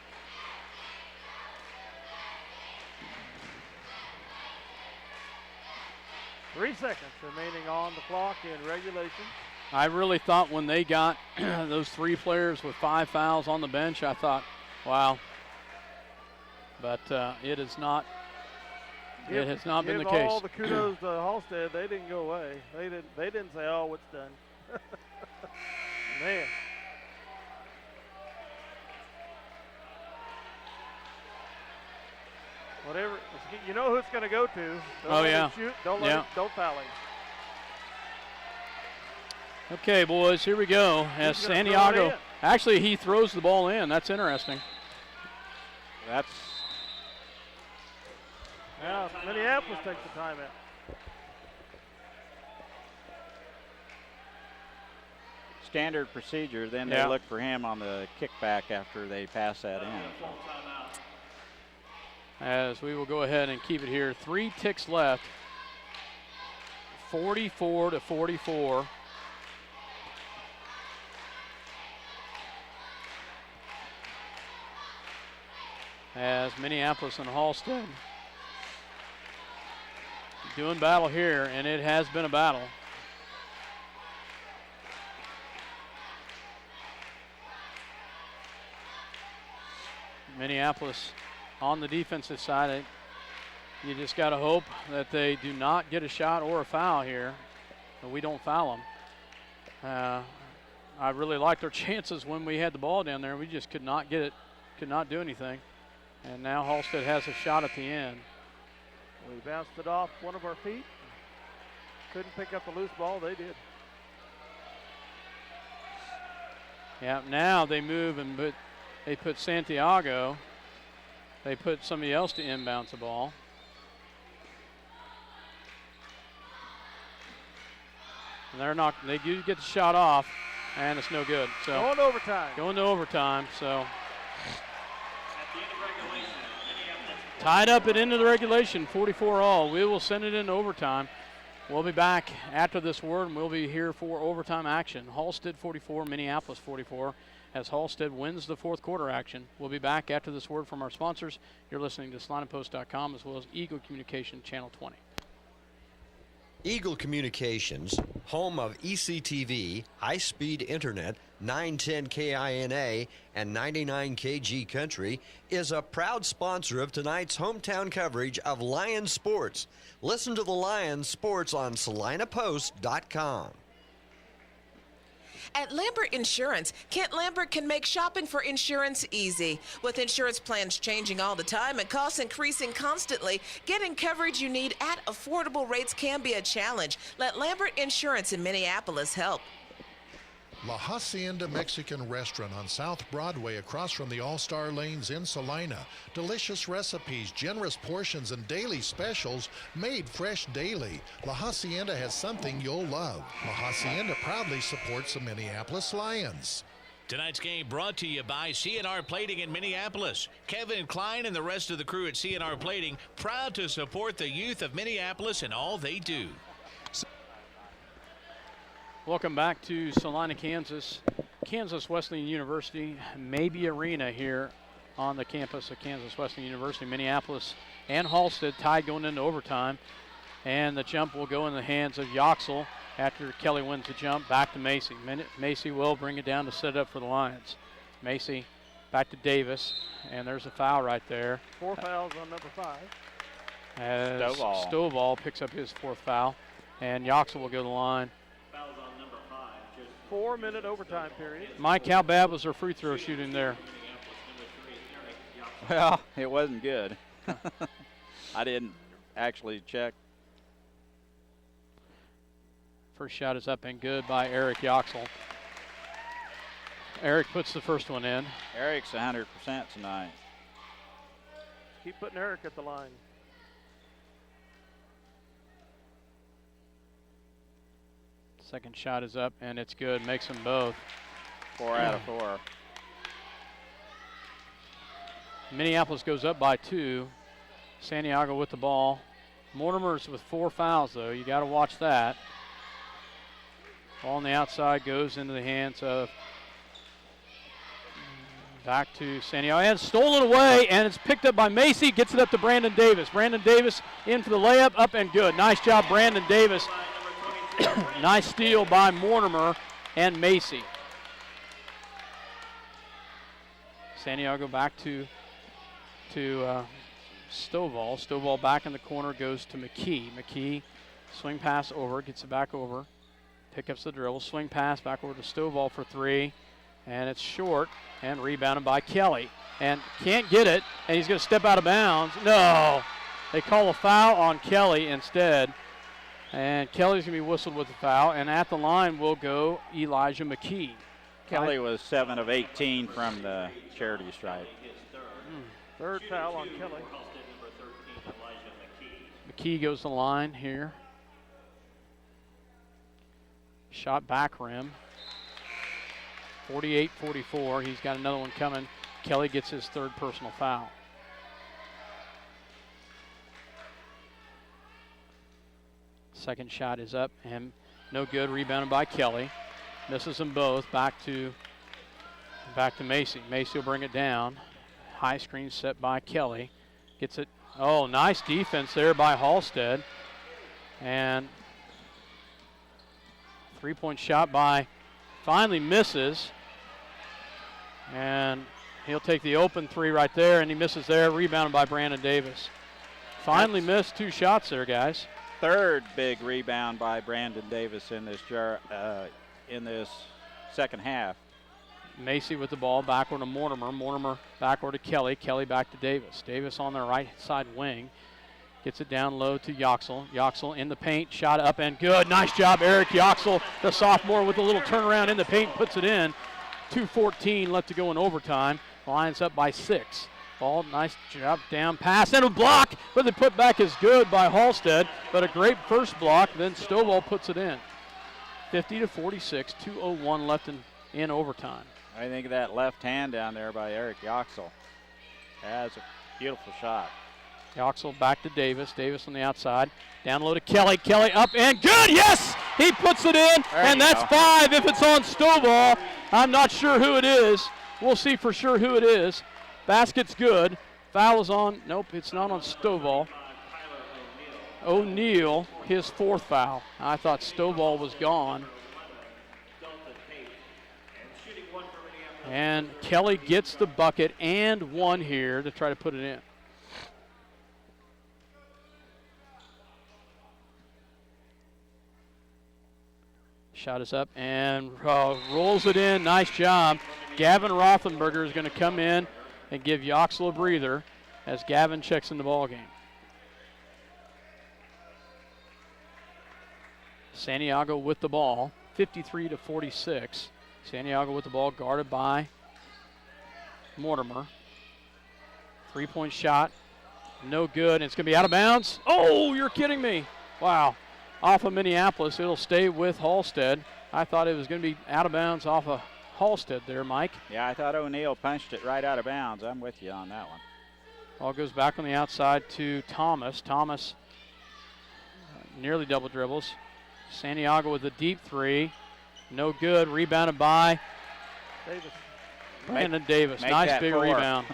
3 seconds remaining on the clock in regulation. I really thought when they got those 3 players with 5 fouls on the bench, I thought, wow. But it is not. It has not been the case. Give all the kudos to Halstead. They didn't go away. They didn't say, "Oh, it's done." Man. Whatever, you know who it's going to go to. Don't let him shoot. Don't foul him. Okay, boys, here we go. As Santiago, actually, he throws the ball in. That's interesting. Now Minneapolis takes the timeout. Standard procedure. Then they look for him on the kickback after they pass that in. as we will go ahead and keep it here. 3 ticks left. 44-44. As Minneapolis and Halstead doing battle here, and it has been a battle. Minneapolis on the defensive side, you just got to hope that they do not get a shot or a foul here, and we don't foul them. I really liked our chances when we had the ball down there. We just could not get it, could not do anything. And now Halstead has a shot at the end. We bounced it off one of our feet. Couldn't pick up the loose ball. They did. Yeah, now they move and they put Santiago. They put somebody else to inbounds the ball. And they're not, they do get the shot off, and it's no good. So going to overtime. Going to overtime, so. Tied up at end of the regulation, 44 all. We will send it into overtime. We'll be back after this word, and we'll be here for overtime action. Halstead 44, Minneapolis 44, as Halstead wins the fourth quarter action. We'll be back after this word from our sponsors. You're listening to SalinaPost.com as well as Eagle Communication Channel 20. Eagle Communications, home of ECTV, high-speed internet, 910 KINA, and 99 KG Country, is a proud sponsor of tonight's hometown coverage of Lions sports. Listen to the Lions sports on SalinaPost.com. At Lambert Insurance, Kent Lambert can make shopping for insurance easy. With insurance plans changing all the time and costs increasing constantly, getting coverage you need at affordable rates can be a challenge. Let Lambert Insurance in Minneapolis help. La Hacienda Mexican Restaurant on South Broadway across from the All-Star Lanes in Salina. Delicious recipes, generous portions, and daily specials made fresh daily. La Hacienda has something you'll love. La Hacienda proudly supports the Minneapolis Lions. Tonight's game brought to you by C&R Plating in Minneapolis. Kevin Klein and the rest of the crew at C&R Plating, proud to support the youth of Minneapolis in all they do. Welcome back to Salina, Kansas. Kansas Wesleyan University, maybe arena here on the campus of Kansas Wesleyan University. Minneapolis and Halstead tied going into overtime. And the jump will go in the hands of Yoxel after Kelly wins the jump. Back to Macy. Macy will bring it down to set it up for the Lions. Macy back to Davis. And there's a foul right there. 4 fouls on number 5. As Stovall picks up his 4th foul. And Yoxel will go to the line. 4-minute overtime period. Mike, how bad was their free throw shooting there? Well, it wasn't good. I didn't actually check. First shot is up and good by Eric Yoxel. Eric puts the first one in. Eric's 100% tonight. Keep putting Eric at the line. Second shot is up, and it's good. Makes them both. 4 out of 4. Minneapolis goes up by 2. Santiago with the ball. Mortimer's with 4 fouls, though. You got to watch that. Ball on the outside goes into the hands of back to Santiago. And stolen away, and it's picked up by Macy. Gets it up to Brandon Davis. Brandon Davis in for the layup. Up and good. Nice job, Brandon Davis. Nice steal by Mortimer and Macy. Santiago back to Stovall. Stovall back in the corner goes to McKee. McKee swing pass over, gets it back over. Pickups the dribble, swing pass back over to Stovall for 3. And it's short and rebounded by Kelly. And can't get it, and he's going to step out of bounds. No! They call a foul on Kelly instead. And Kelly's going to be whistled with the foul. And at the line will go Elijah McKee. Kelly was 7 of 18 from the charity stripe. Third foul on Kelly. McKee goes to the line here. Shot back rim. 48-44. He's got another one coming. Kelly gets his 3rd personal foul. Second shot is up and no good. Rebounded by Kelly. Misses them both. Back to Macy. Macy will bring it down. High screen set by Kelly. Gets it. Oh, nice defense there by Halstead. And three-point shot by finally misses. And he'll take the open three right there, and he misses there. Rebounded by Brandon Davis. Finally missed 2 shots there, guys. Third big rebound by Brandon Davis in this second half. Macy with the ball, backward to Mortimer. Mortimer backward to Kelly. Kelly back to Davis. Davis on the right side wing. Gets it down low to Yoxel. Yoxel in the paint, shot up and good. Nice job, Eric Yoxel, the sophomore, with a little turnaround in the paint, puts it in. 2:14 left to go in overtime. Lions up by 6. Ball, nice job, down pass, and a block, but the putback is good by Halstead, but a great first block, then Stovall puts it in. 50-46, 2:01 left in overtime. I think of that left hand down there by Eric Yoxel. That's a beautiful shot. Yoxel back to Davis. Davis on the outside. Down low to Kelly. Kelly up and good. Yes! He puts it in, and that's 5 if it's on Stovall. I'm not sure who it is. We'll see for sure who it is. Basket's good. Foul is on. Nope, it's not on Stovall. O'Neal, his 4th foul. I thought Stovall was gone. And Kelly gets the bucket and 1 here to try to put it in. Shot is up and rolls it in. Nice job. Gavin Rothenberger is going to come in and give Yoxel a breather as Gavin checks in the ball game. Santiago with the ball, 53-46. Santiago with the ball, guarded by Mortimer. 3-point shot, no good, and it's going to be out of bounds. Oh, you're kidding me. Wow. Off of Minneapolis, it'll stay with Halstead. I thought it was going to be out of bounds off of Halstead there, Mike. Yeah, I thought O'Neal punched it right out of bounds. I'm with you on that one. Ball goes back on the outside to Thomas. Thomas nearly double dribbles. Santiago with a deep 3. No good. Rebounded by Davis. Brandon Davis. Nice big 4. rebound.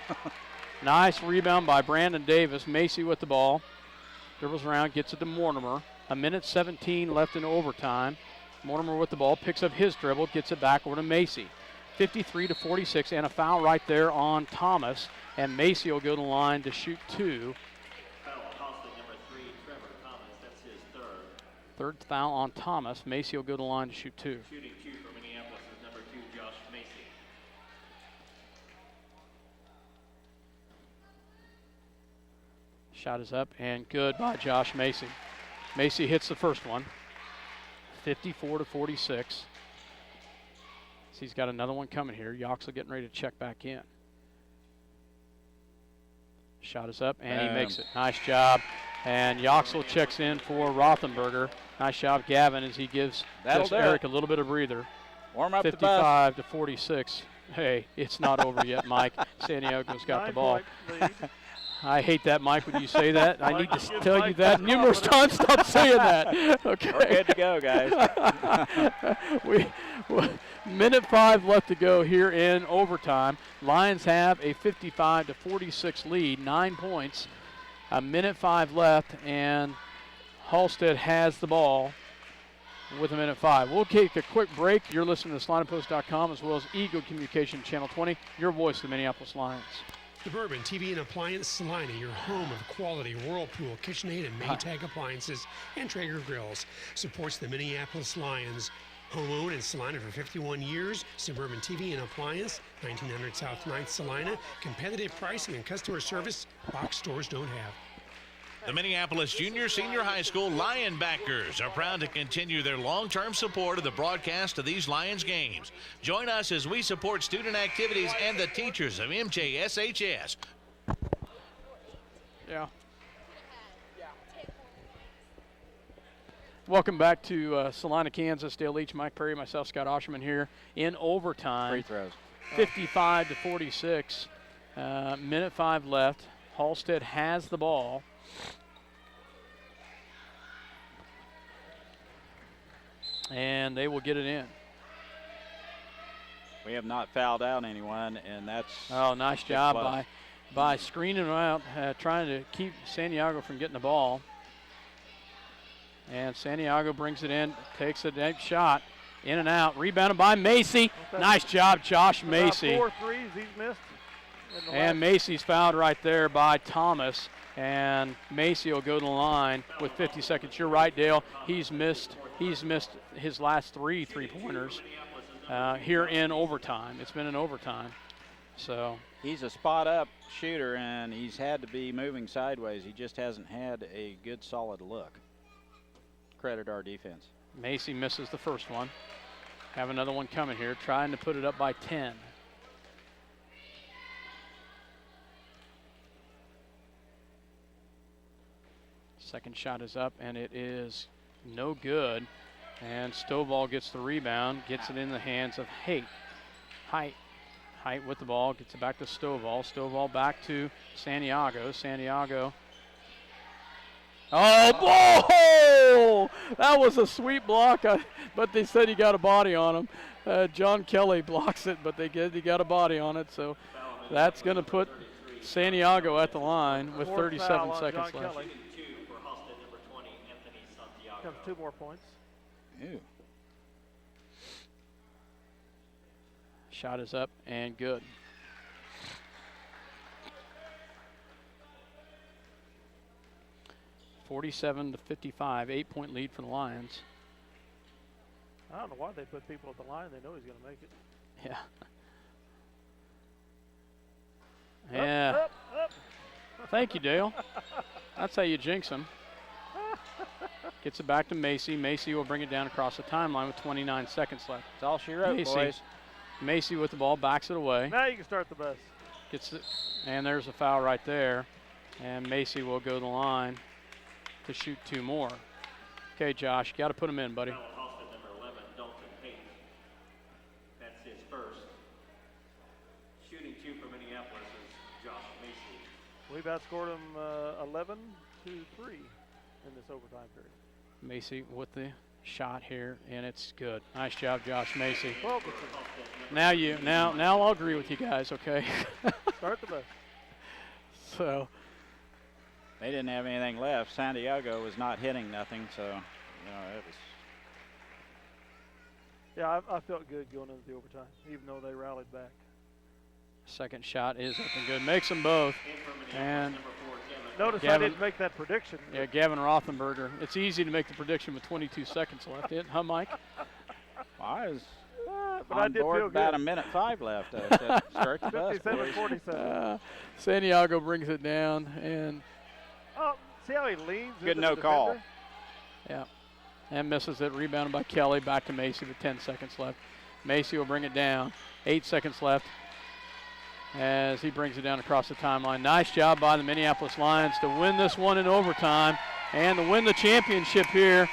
Nice rebound by Brandon Davis. Macy with the ball. Dribbles around, gets it to Mortimer. 1:17 left in overtime. Mortimer with the ball, picks up his dribble, gets it back over to Macy. 53-46, and a foul right there on Thomas. And Macy will go to the line to shoot 2. Foul on Halstead, number 3, Trevor Thomas. That's his 3rd. Third foul on Thomas. Macy will go to the line to shoot 2. Shooting 2 for Minneapolis is number 2, Josh Macy. Shot is up and good by Josh Macy. Macy hits the first one. 54-46. So he's got another one coming here. Yoxel getting ready to check back in. Shot is up and he makes it. Nice job. And Yoxel checks in for Rothenberger. Nice job, Gavin, as he gives Eric a little bit of breather. Warm up 55-46. Hey, it's not over yet, Mike. Santiago's got the ball. I hate that, Mike, when you say that. I need to tell you that numerous times. Stop saying that. Okay. We're good to go, guys. Minute 5 left to go here in overtime. Lions have a 55-46 lead, 9 points. 1:05 left, and Halstead has the ball with 1:05. We'll take a quick break. You're listening to SalinaPost.com as well as Eagle Communication Channel 20, your voice of the Minneapolis Lions. Suburban TV and Appliance Salina, your home of quality Whirlpool, KitchenAid, and Maytag appliances and Traeger grills, supports the Minneapolis Lions. Home-owned in Salina for 51 years, Suburban TV and Appliance, 1900 South 9th Salina. Competitive pricing and customer service box stores don't have. The Minneapolis Junior Senior High School Lion backers are proud to continue their long-term support of the broadcast of these Lions games. Join us as we support student activities and the teachers of MJSHS. Yeah. Welcome back to Salina, Kansas. Dale Leech, Mike Perry, myself, Scott Ausherman here in overtime. Free throws. 55-46. 1:05 left. Halstead has the ball. and they will get it in. We have not fouled out anyone, and that's nice job by screening them out, trying to keep Santiago from getting the ball. And Santiago brings it in, takes a deep shot, in and out, rebounded by Macy. Nice job, Josh Macy. 4 threes he's missed. And Macy's fouled right there by Thomas, and Macy will go to the line with 50 seconds. You're right, Dale. He's missed his last 3 3-pointers here in overtime. It's been in overtime. So he's a spot-up shooter, and he's had to be moving sideways. He just hasn't had a good, solid look. Credit our defense. Macy misses the first one. Have another one coming here, trying to put it up by 10. Second shot is up, and it is no good. And Stovall gets the rebound, gets it in the hands of Height with the ball, gets it back to Stovall. Stovall back to Santiago. Santiago. Oh, that was a sweet block, but they said he got a body on him. John Kelly blocks it, but he got a body on it. So that's going to put Santiago at the line with 37 seconds left. Shooting 2 for Halstead, number 20, Anthony Santiago. Comes 2 more points. Ew. Shot is up and good. (47-55), 8-point lead for the Lions. I don't know why they put people at the line. They know he's going to make it. Yeah. Yeah. Up. Thank you, Dale. That's how you jinx him. Gets it back to Macy. Macy will bring it down across the timeline with 29 seconds left. That's all she wrote, boys. Macy with the ball, backs it away. Now you can start the best. Gets it, and there's a foul right there. And Macy will go to the line to shoot 2 more. Okay, Josh, got to put them in, buddy. Halstead, number 11, Dalton Payton. That's his first. Shooting 2 for Minneapolis is Josh Macy. We've outscored them 11-3 in this overtime period. Macy with the shot here, and it's good. Nice job, Josh Macy. Well, now I'll agree with you guys, okay? Start the best. So they didn't have anything left. Santiago was not hitting nothing, so it was. Yeah, I felt good going into the overtime, even though they rallied back. Second shot is up and good. Makes them both. And notice I didn't make that prediction. Yeah, Gavin Rothenberger. It's easy to make the prediction with 22 seconds left. Huh, Mike? I was but on I did board feel about good. 1:05 left. I said, start the bus, boys. 57-47. Santiago brings it down, and see how he leans? Good into no the call. defender? Yeah, and misses it. Rebounded by Kelly. Back to Macy with 10 seconds left. Macy will bring it down. 8 seconds left as he brings it down across the timeline. Nice job by the Minneapolis Lions to win this one in overtime and to win the championship here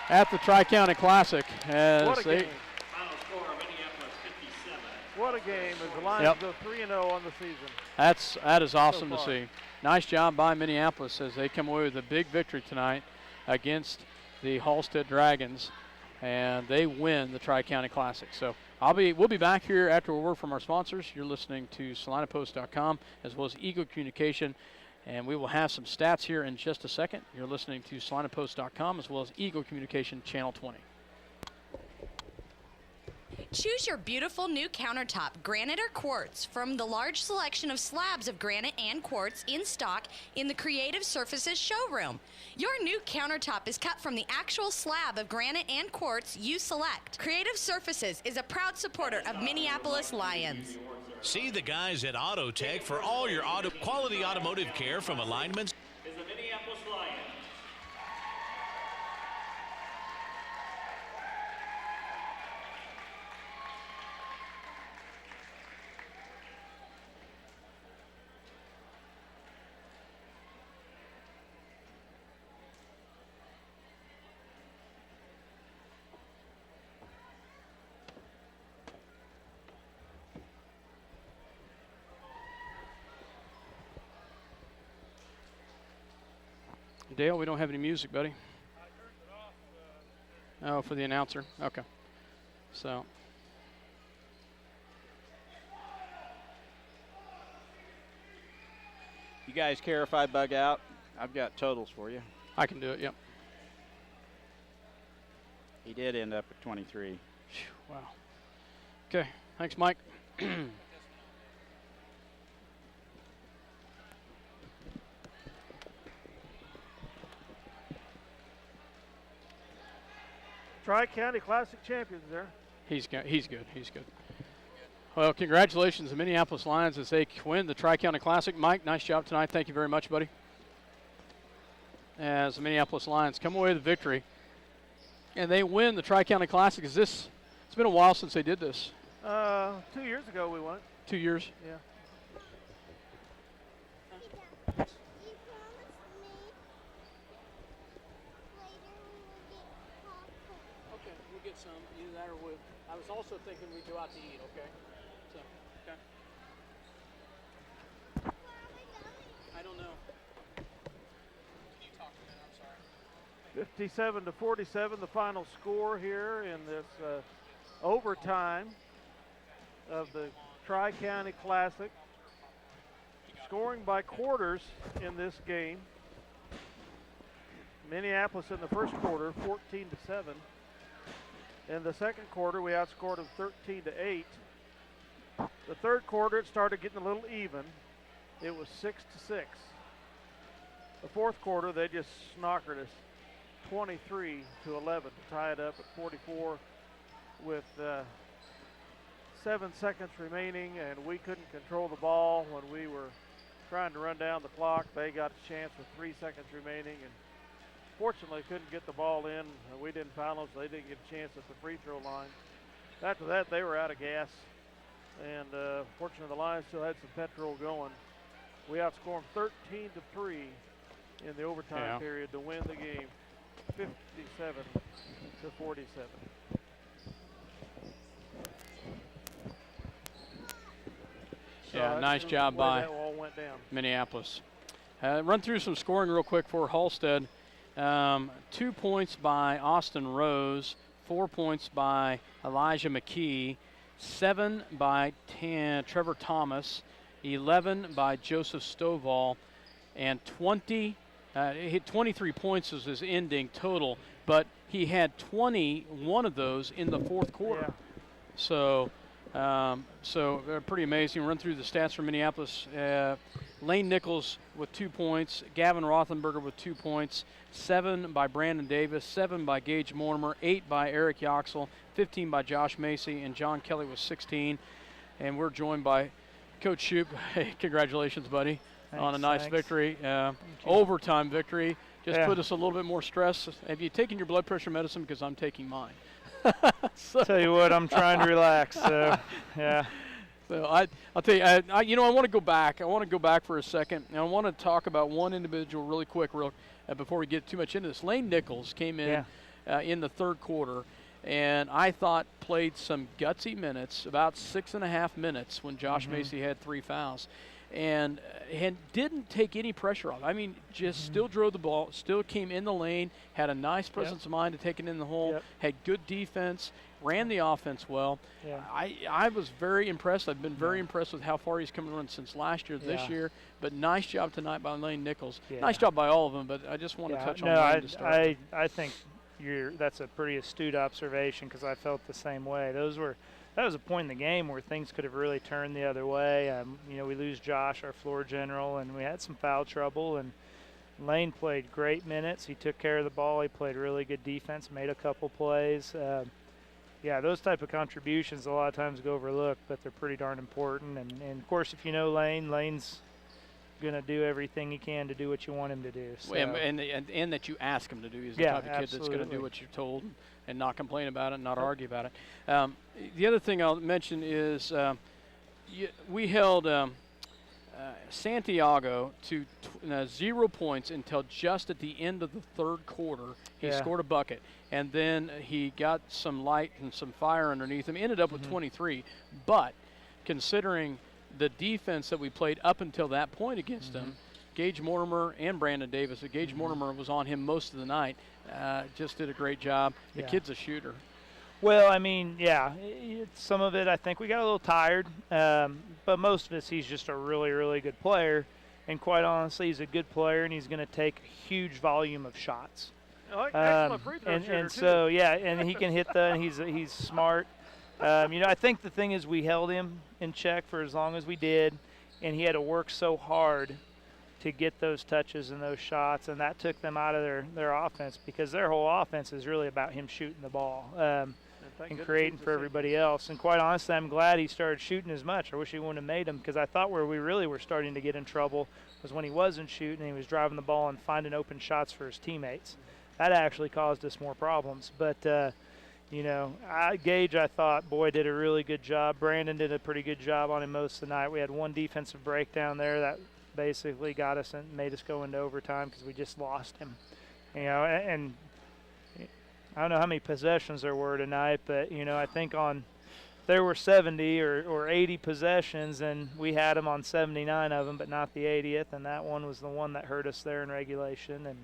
at the Tri-County Classic. What a game. Final score, Minneapolis 57. What a game as the Lions go 3-0 on the season. That is awesome to see. Nice job by Minneapolis as they come away with a big victory tonight against the Halstead Dragons, and they win the Tri-County Classic. So we'll be back here after a word from our sponsors. You're listening to SalinaPost.com as well as Eagle Communication, and we will have some stats here in just a second. You're listening to SalinaPost.com as well as Eagle Communication Channel 20. Choose your beautiful new countertop, granite or quartz, from the large selection of slabs of granite and quartz in stock in the Creative Surfaces showroom. Your new countertop is cut from the actual slab of granite and quartz you select. Creative Surfaces is a proud supporter of Minneapolis Lions. See the guys at AutoTech for all your quality automotive care, from alignments. Is the Minneapolis Lions. Dale, we don't have any music, buddy. Oh, for the announcer. Okay. So. You guys care if I bug out? I've got totals for you. I can do it, yep. He did end up at 23. Wow. Okay, thanks, Mike. Tri-County Classic champions there. He's good. Well, congratulations to Minneapolis Lions as they win the Tri-County Classic. Mike, nice job tonight. Thank you very much, buddy. As the Minneapolis Lions come away with the victory, and they win the Tri-County Classic. It's been a while since they did this. 2 years ago we won. 2 years? Yeah. Okay, we'll get some. Either that or we'll. I was also thinking we'd go out to eat, okay? So, okay. I don't know. Can you talk to me? I'm sorry. 57-47, the final score here in this overtime of the Tri-County Classic. Scoring by quarters in this game. Minneapolis in the first quarter, 14-7. In the second quarter, we outscored them 13-8. The third quarter, it started getting a little even. It was 6-6. The fourth quarter, they just snockered us 23-11 to tie it up at 44 with 7 seconds remaining, and we couldn't control the ball when we were trying to run down the clock. They got a chance with 3 seconds remaining, and fortunately couldn't get the ball in. We didn't foul them, so they didn't get a chance at the free throw line. After that, they were out of gas, and fortunately the Lions still had some petrol going. We outscored them 13-3 in the overtime period to win the game, 57-47. Yeah, nice job by Minneapolis. Run through some scoring real quick for Halstead. 2 points by Austin Rose, 4 points by Elijah McKee, 7 by Trevor Thomas, 11 by Joseph Stovall, and 23 points was his ending total, but he had 21 of those in the fourth quarter. So pretty amazing. Run through the stats for Minneapolis. Lane Nichols with 2 points, Gavin Rothenberger with 2 points, 7 by Brandon Davis, 7 by Gage Mortimer, 8 by Eric Yoxel, 15 by Josh Macy, and John Kelly with 16. And we're joined by Coach Shoup. Hey, congratulations, buddy, on a nice victory. Overtime victory. Just put us a little bit more stress. Have you taken your blood pressure medicine? Because I'm taking mine. Tell you what, I'm trying to relax. So, yeah. So I'll tell you, I want to go back. I want to go back for a second, and I want to talk about one individual really quick, before we get too much into this. Lane Nichols came in the third quarter, and I thought played some gutsy minutes, about 6.5 minutes when Josh Macy had 3 fouls. And didn't take any pressure off. I mean, just still drove the ball, still came in the lane, had a nice presence of mind to take it in the hole, had good defense, ran the offense well. I was very impressed. I've been very impressed with how far he's come around since last year, this year. But nice job tonight by Lane Nichols. Nice job by all of them, but I just want to touch on Lane to start. I think that's a pretty astute observation because I felt the same way. That was a point in the game where things could have really turned the other way. We lose Josh, our floor general, and we had some foul trouble. And Lane played great minutes. He took care of the ball. He played really good defense, made a couple plays. Those type of contributions a lot of times go overlooked, but they're pretty darn important. And of course, if you know Lane's going to do everything he can to do what you want him to do. So. And that you ask him to do. He's the type of kid that's going to do what you're told and not complain about it and not argue about it. The other thing I'll mention is we held Santiago to 0 points until just at the end of the third quarter. He scored a bucket, and then he got some light and some fire underneath him. Ended up with 23, but considering the defense that we played up until that point against him, Gage Mortimer and Brandon Davis. Gage Mortimer was on him most of the night. Just did a great job. The kid's a shooter. Well, I mean, yeah, some of it I think we got a little tired, but most of it he's just a really, really good player. And quite honestly, he's a good player, and he's going to take a huge volume of shots. Excellent free throw shooter, and too. so, yeah, and he can hit and he's smart. I think the thing is we held him in check for as long as we did, and he had to work so hard to get those touches and those shots, and that took them out of their offense, because their whole offense is really about him shooting the ball and creating for everybody else. And quite honestly, I'm glad he started shooting as much. I wish he wouldn't have made them, because I thought where we really were starting to get in trouble was when he wasn't shooting and he was driving the ball and finding open shots for his teammates. That actually caused us more problems. But, Gage, I thought, did a really good job. Brandon did a pretty good job on him most of the night. We had one defensive breakdown there that basically got us and made us go into overtime because we just lost him. And I don't know how many possessions there were tonight, but, I think there were 70 or 80 possessions, and we had them on 79 of them, but not the 80th, and that one was the one that hurt us there in regulation, and,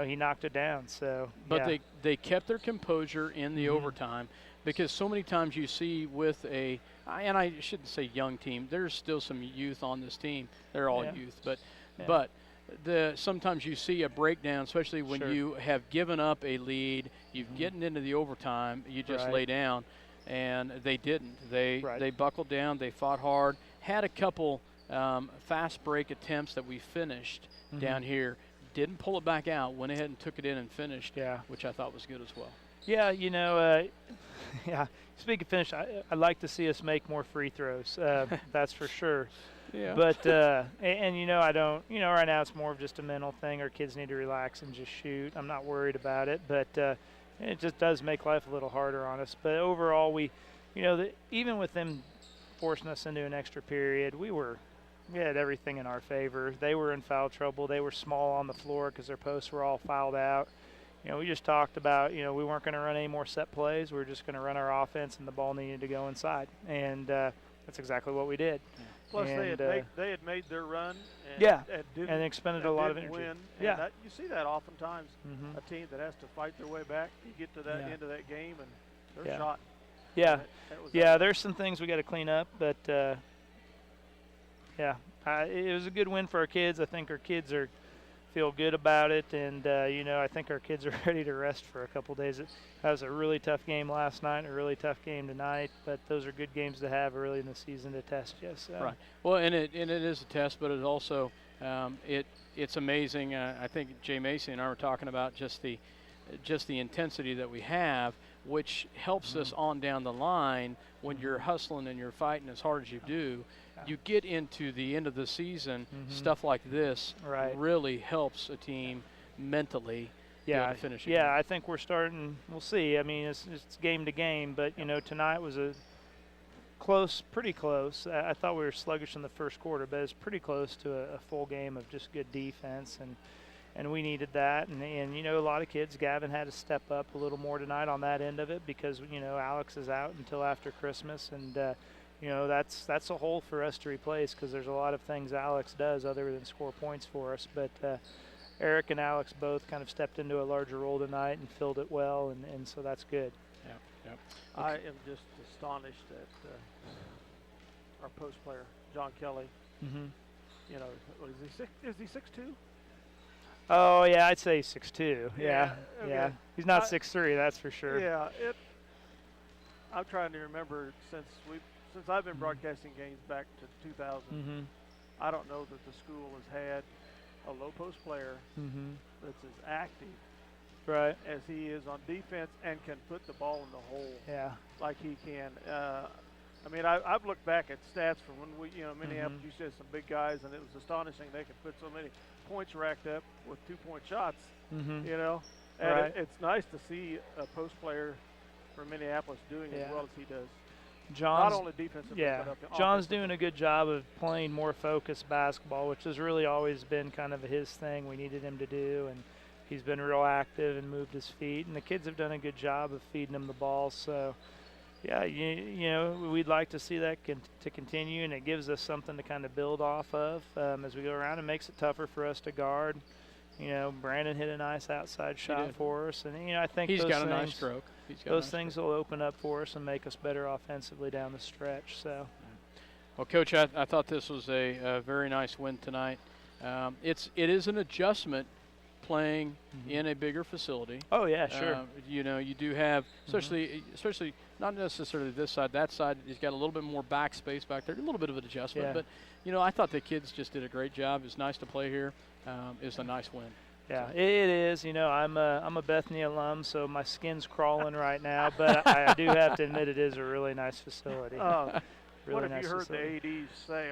he knocked it down. So, but they kept their composure in the overtime, because so many times you see with and I shouldn't say young team, there's still some youth on this team. They're all youth, but sometimes you see a breakdown, especially when you have given up a lead, you've getting into the overtime, you just lay down, and they didn't. They buckled down, they fought hard, had a couple fast break attempts that we finished down here, didn't pull it back out, went ahead and took it in and finished, which I thought was good as well. Yeah, speaking of finish, I'd like to see us make more free throws. That's for sure. Yeah. But, I don't, right now it's more of just a mental thing. Our kids need to relax and just shoot. I'm not worried about it, but it just does make life a little harder on us. But overall, we even with them forcing us into an extra period, we had everything in our favor. They were in foul trouble. They were small on the floor because their posts were all fouled out. We just talked about, we weren't going to run any more set plays. We were just going to run our offense, and the ball needed to go inside. And that's exactly what we did. Plus, and, they had made their run. And expended a lot of energy. Win. Yeah. And you see that oftentimes, a team that has to fight their way back, you get to that end of that game, and they're shot. Yeah. There's some things we got to clean up, but, it was a good win for our kids. I think our kids feel good about it, and I think our kids are ready to rest for a couple days. That was a really tough game last night, a really tough game tonight, but those are good games to have early in the season to test you. So. Right. Well, and it is a test, but it's also it's amazing. I think Jay Macy and I were talking about just the intensity that we have, which helps us on down the line when you're hustling and you're fighting as hard as you do. You get into the end of the season, stuff like this really helps a team mentally to finish it. Yeah, I think we're starting. We'll see. I mean, it's game to game, but tonight was pretty close. I thought we were sluggish in the first quarter, but it's pretty close to a full game of just good defense, and we needed that. And a lot of kids. Gavin had to step up a little more tonight on that end of it because Alex is out until after Christmas, and that's a hole for us to replace because there's a lot of things Alex does other than score points for us. But Eric and Alex both kind of stepped into a larger role tonight and filled it well, and so that's good. Yep. I am just astonished at our post player, John Kelly. What is he, 6? Is he 6'2"? Oh, yeah, I'd say 6'2". Yeah. Okay. He's not 6'3", that's for sure. Yeah. I'm trying to remember since I've been broadcasting games back to 2000. I don't know that the school has had a low post player that's as active as he is on defense and can put the ball in the hole like he can. I've looked back at stats from when Minneapolis used to have some big guys, and it was astonishing they could put so many points racked up with 2-point shots. And it's nice to see a post player from Minneapolis doing as well as he does. Not only defensively, but offensively. John's doing a good job of playing more focused basketball, which has really always been kind of his thing. We needed him to do, and he's been real active and moved his feet. And the kids have done a good job of feeding him the ball. So, Yeah, you know, we'd like to see that to continue, and it gives us something to kind of build off of as we go around. It makes it tougher for us to guard. You know, Brandon hit a nice outside shot for us, and I think he's those got a things, nice stroke. Those things will open up for us and make us better offensively down the stretch. So, well, Coach, I thought this was a very nice win tonight. It is an adjustment playing in a bigger facility. Oh yeah, sure. You know, you do have, especially not necessarily this side, that side. You've got a little bit more back space back there, a little bit of an adjustment. Yeah. But I thought the kids just did a great job. It's nice to play here. It's a nice win. Yeah, it is. I'm a Bethany alum, so my skin's crawling right now. But I do have to admit, it is a really nice facility. What really have nice you heard facility. the ADs say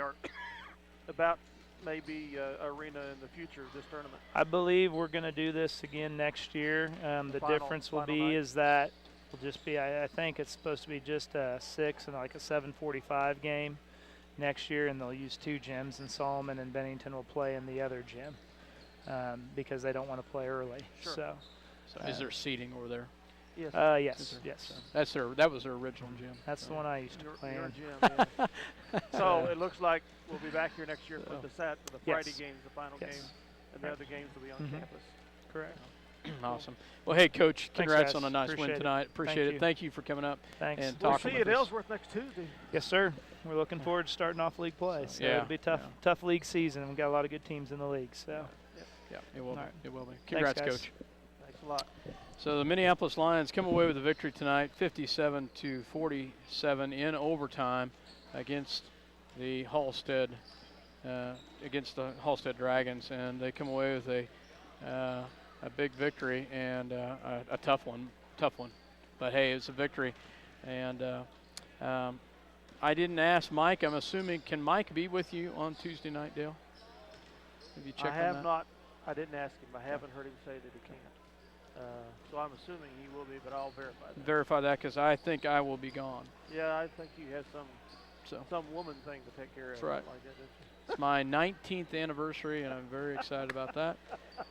about maybe arena in the future of this tournament? I believe we're going to do this again next year. The difference will be night? is that will just be, I think it's supposed to be just a 6 and like a 7:45 game next year, and they'll use 2 gyms, and Solomon and Bennington will play in the other gym because they don't want to play early. Sure. So is there seating over there? Yes. Yes. So that was their original gym. That's the one I used to play Your in. gym, yeah. So it looks like we'll be back here next year for the Friday Yes. games, the final Yes. game, and the other games will be on campus. Correct. Awesome. Well, hey, Coach, congrats guys. on a nice Appreciate win it. tonight. Appreciate it. Thank you for coming up Thanks. and We'll talking see you with at us. Ellsworth next Tuesday. Yes, sir. We're looking forward to starting off league play. So Yeah. it'll be a tough league season. We've got a lot of good teams in the league. So Yeah, it will be. All right. It will be. Congrats, guys. Coach. Thanks a lot. So the Minneapolis Lions come away with a victory tonight, 57-47 in overtime against the Halstead Dragons, and they come away with a big victory and a tough one. But hey, it's a victory, and I didn't ask Mike. I'm assuming, can Mike be with you on Tuesday night, Dale? Have you checked I have on that? not. I didn't ask him. I haven't heard him say that he can't. So I'm assuming he will be, but I'll verify that. Verify that, because I think I will be gone. Yeah, I think you have So some woman thing to take care of. That's right. Like that, it's my 19th anniversary, and I'm very excited about that,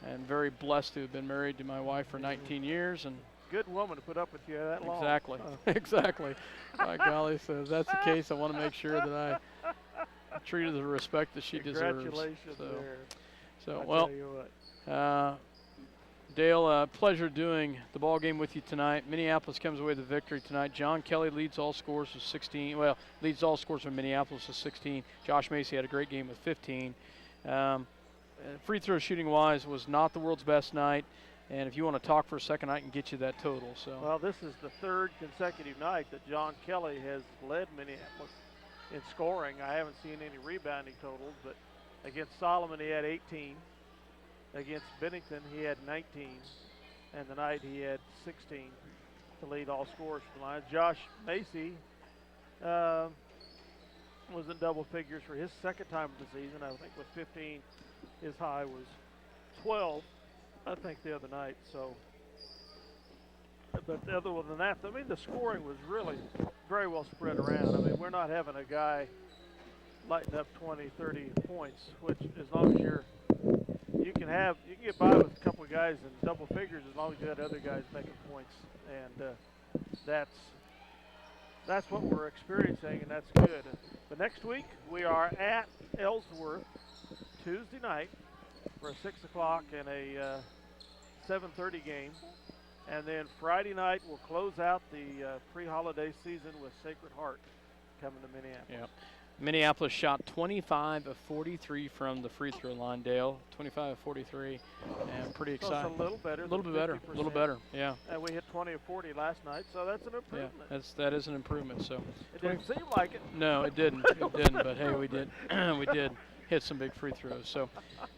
and very blessed to have been married to my wife for 19 years. And good woman to put up with you that long. exactly, exactly. My golly, so if that's the case, I want to make sure that I treat her the respect that she deserves. Congratulations there. So I well, tell you what. Dale, pleasure doing the ball game with you tonight. Minneapolis comes away with the victory tonight. John Kelly leads all scores with 16. Well, leads all scores from Minneapolis with 16. Josh Macy had a great game with 15. Free throw shooting wise was not the world's best night. And if you want to talk for a second, I can get you that total. So. Well, this is the 3rd consecutive night that John Kelly has led Minneapolis in scoring. I haven't seen any rebounding totals, but against Solomon he had 18. Against Bennington, he had 19, and tonight he had 16 to lead all scorers for the Lions. Josh Macy was in double figures for his 2nd time of the season. I think with 15, his high was 12, I think, the other night. So, but other than that, I mean, the scoring was really very well spread around. I mean, we're not having a guy lighting up 20, 30 points, which as long as you can get by with a couple of guys in double figures as long as you got other guys making points, and that's what we're experiencing, and that's good. But next week we are at Ellsworth Tuesday night for a 6 o'clock and a 7:30 game, and then Friday night we'll close out the pre-holiday season with Sacred Heart coming to Minneapolis. Yep. Minneapolis shot 25 of 43 from the free throw line, Dale. 25 of 43, and pretty So exciting. it's a little better. A little bit better. A little better. Yeah. And we hit 20 of 40 last night, so that's an improvement. Yeah, that is an improvement. So. It didn't seem like it. No, it didn't. It didn't. But hey, we did. We did hit some big free throws. So,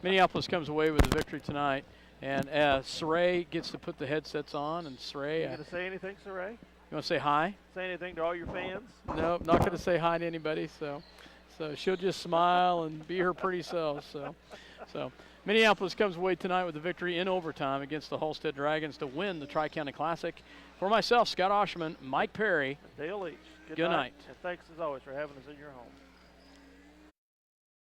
Minneapolis comes away with a victory tonight, and Saray gets to put the headsets on, and Saray. You gonna say anything, Saray? You want to say hi? Say anything to all your fans? No, not going to say hi to anybody. So she'll just smile and be her pretty self. So Minneapolis comes away tonight with a victory in overtime against the Halstead Dragons to win the Tri-County Classic. For myself, Scott Ausherman, Mike Perry. Dale Leech. Good night. And thanks as always for having us in your home.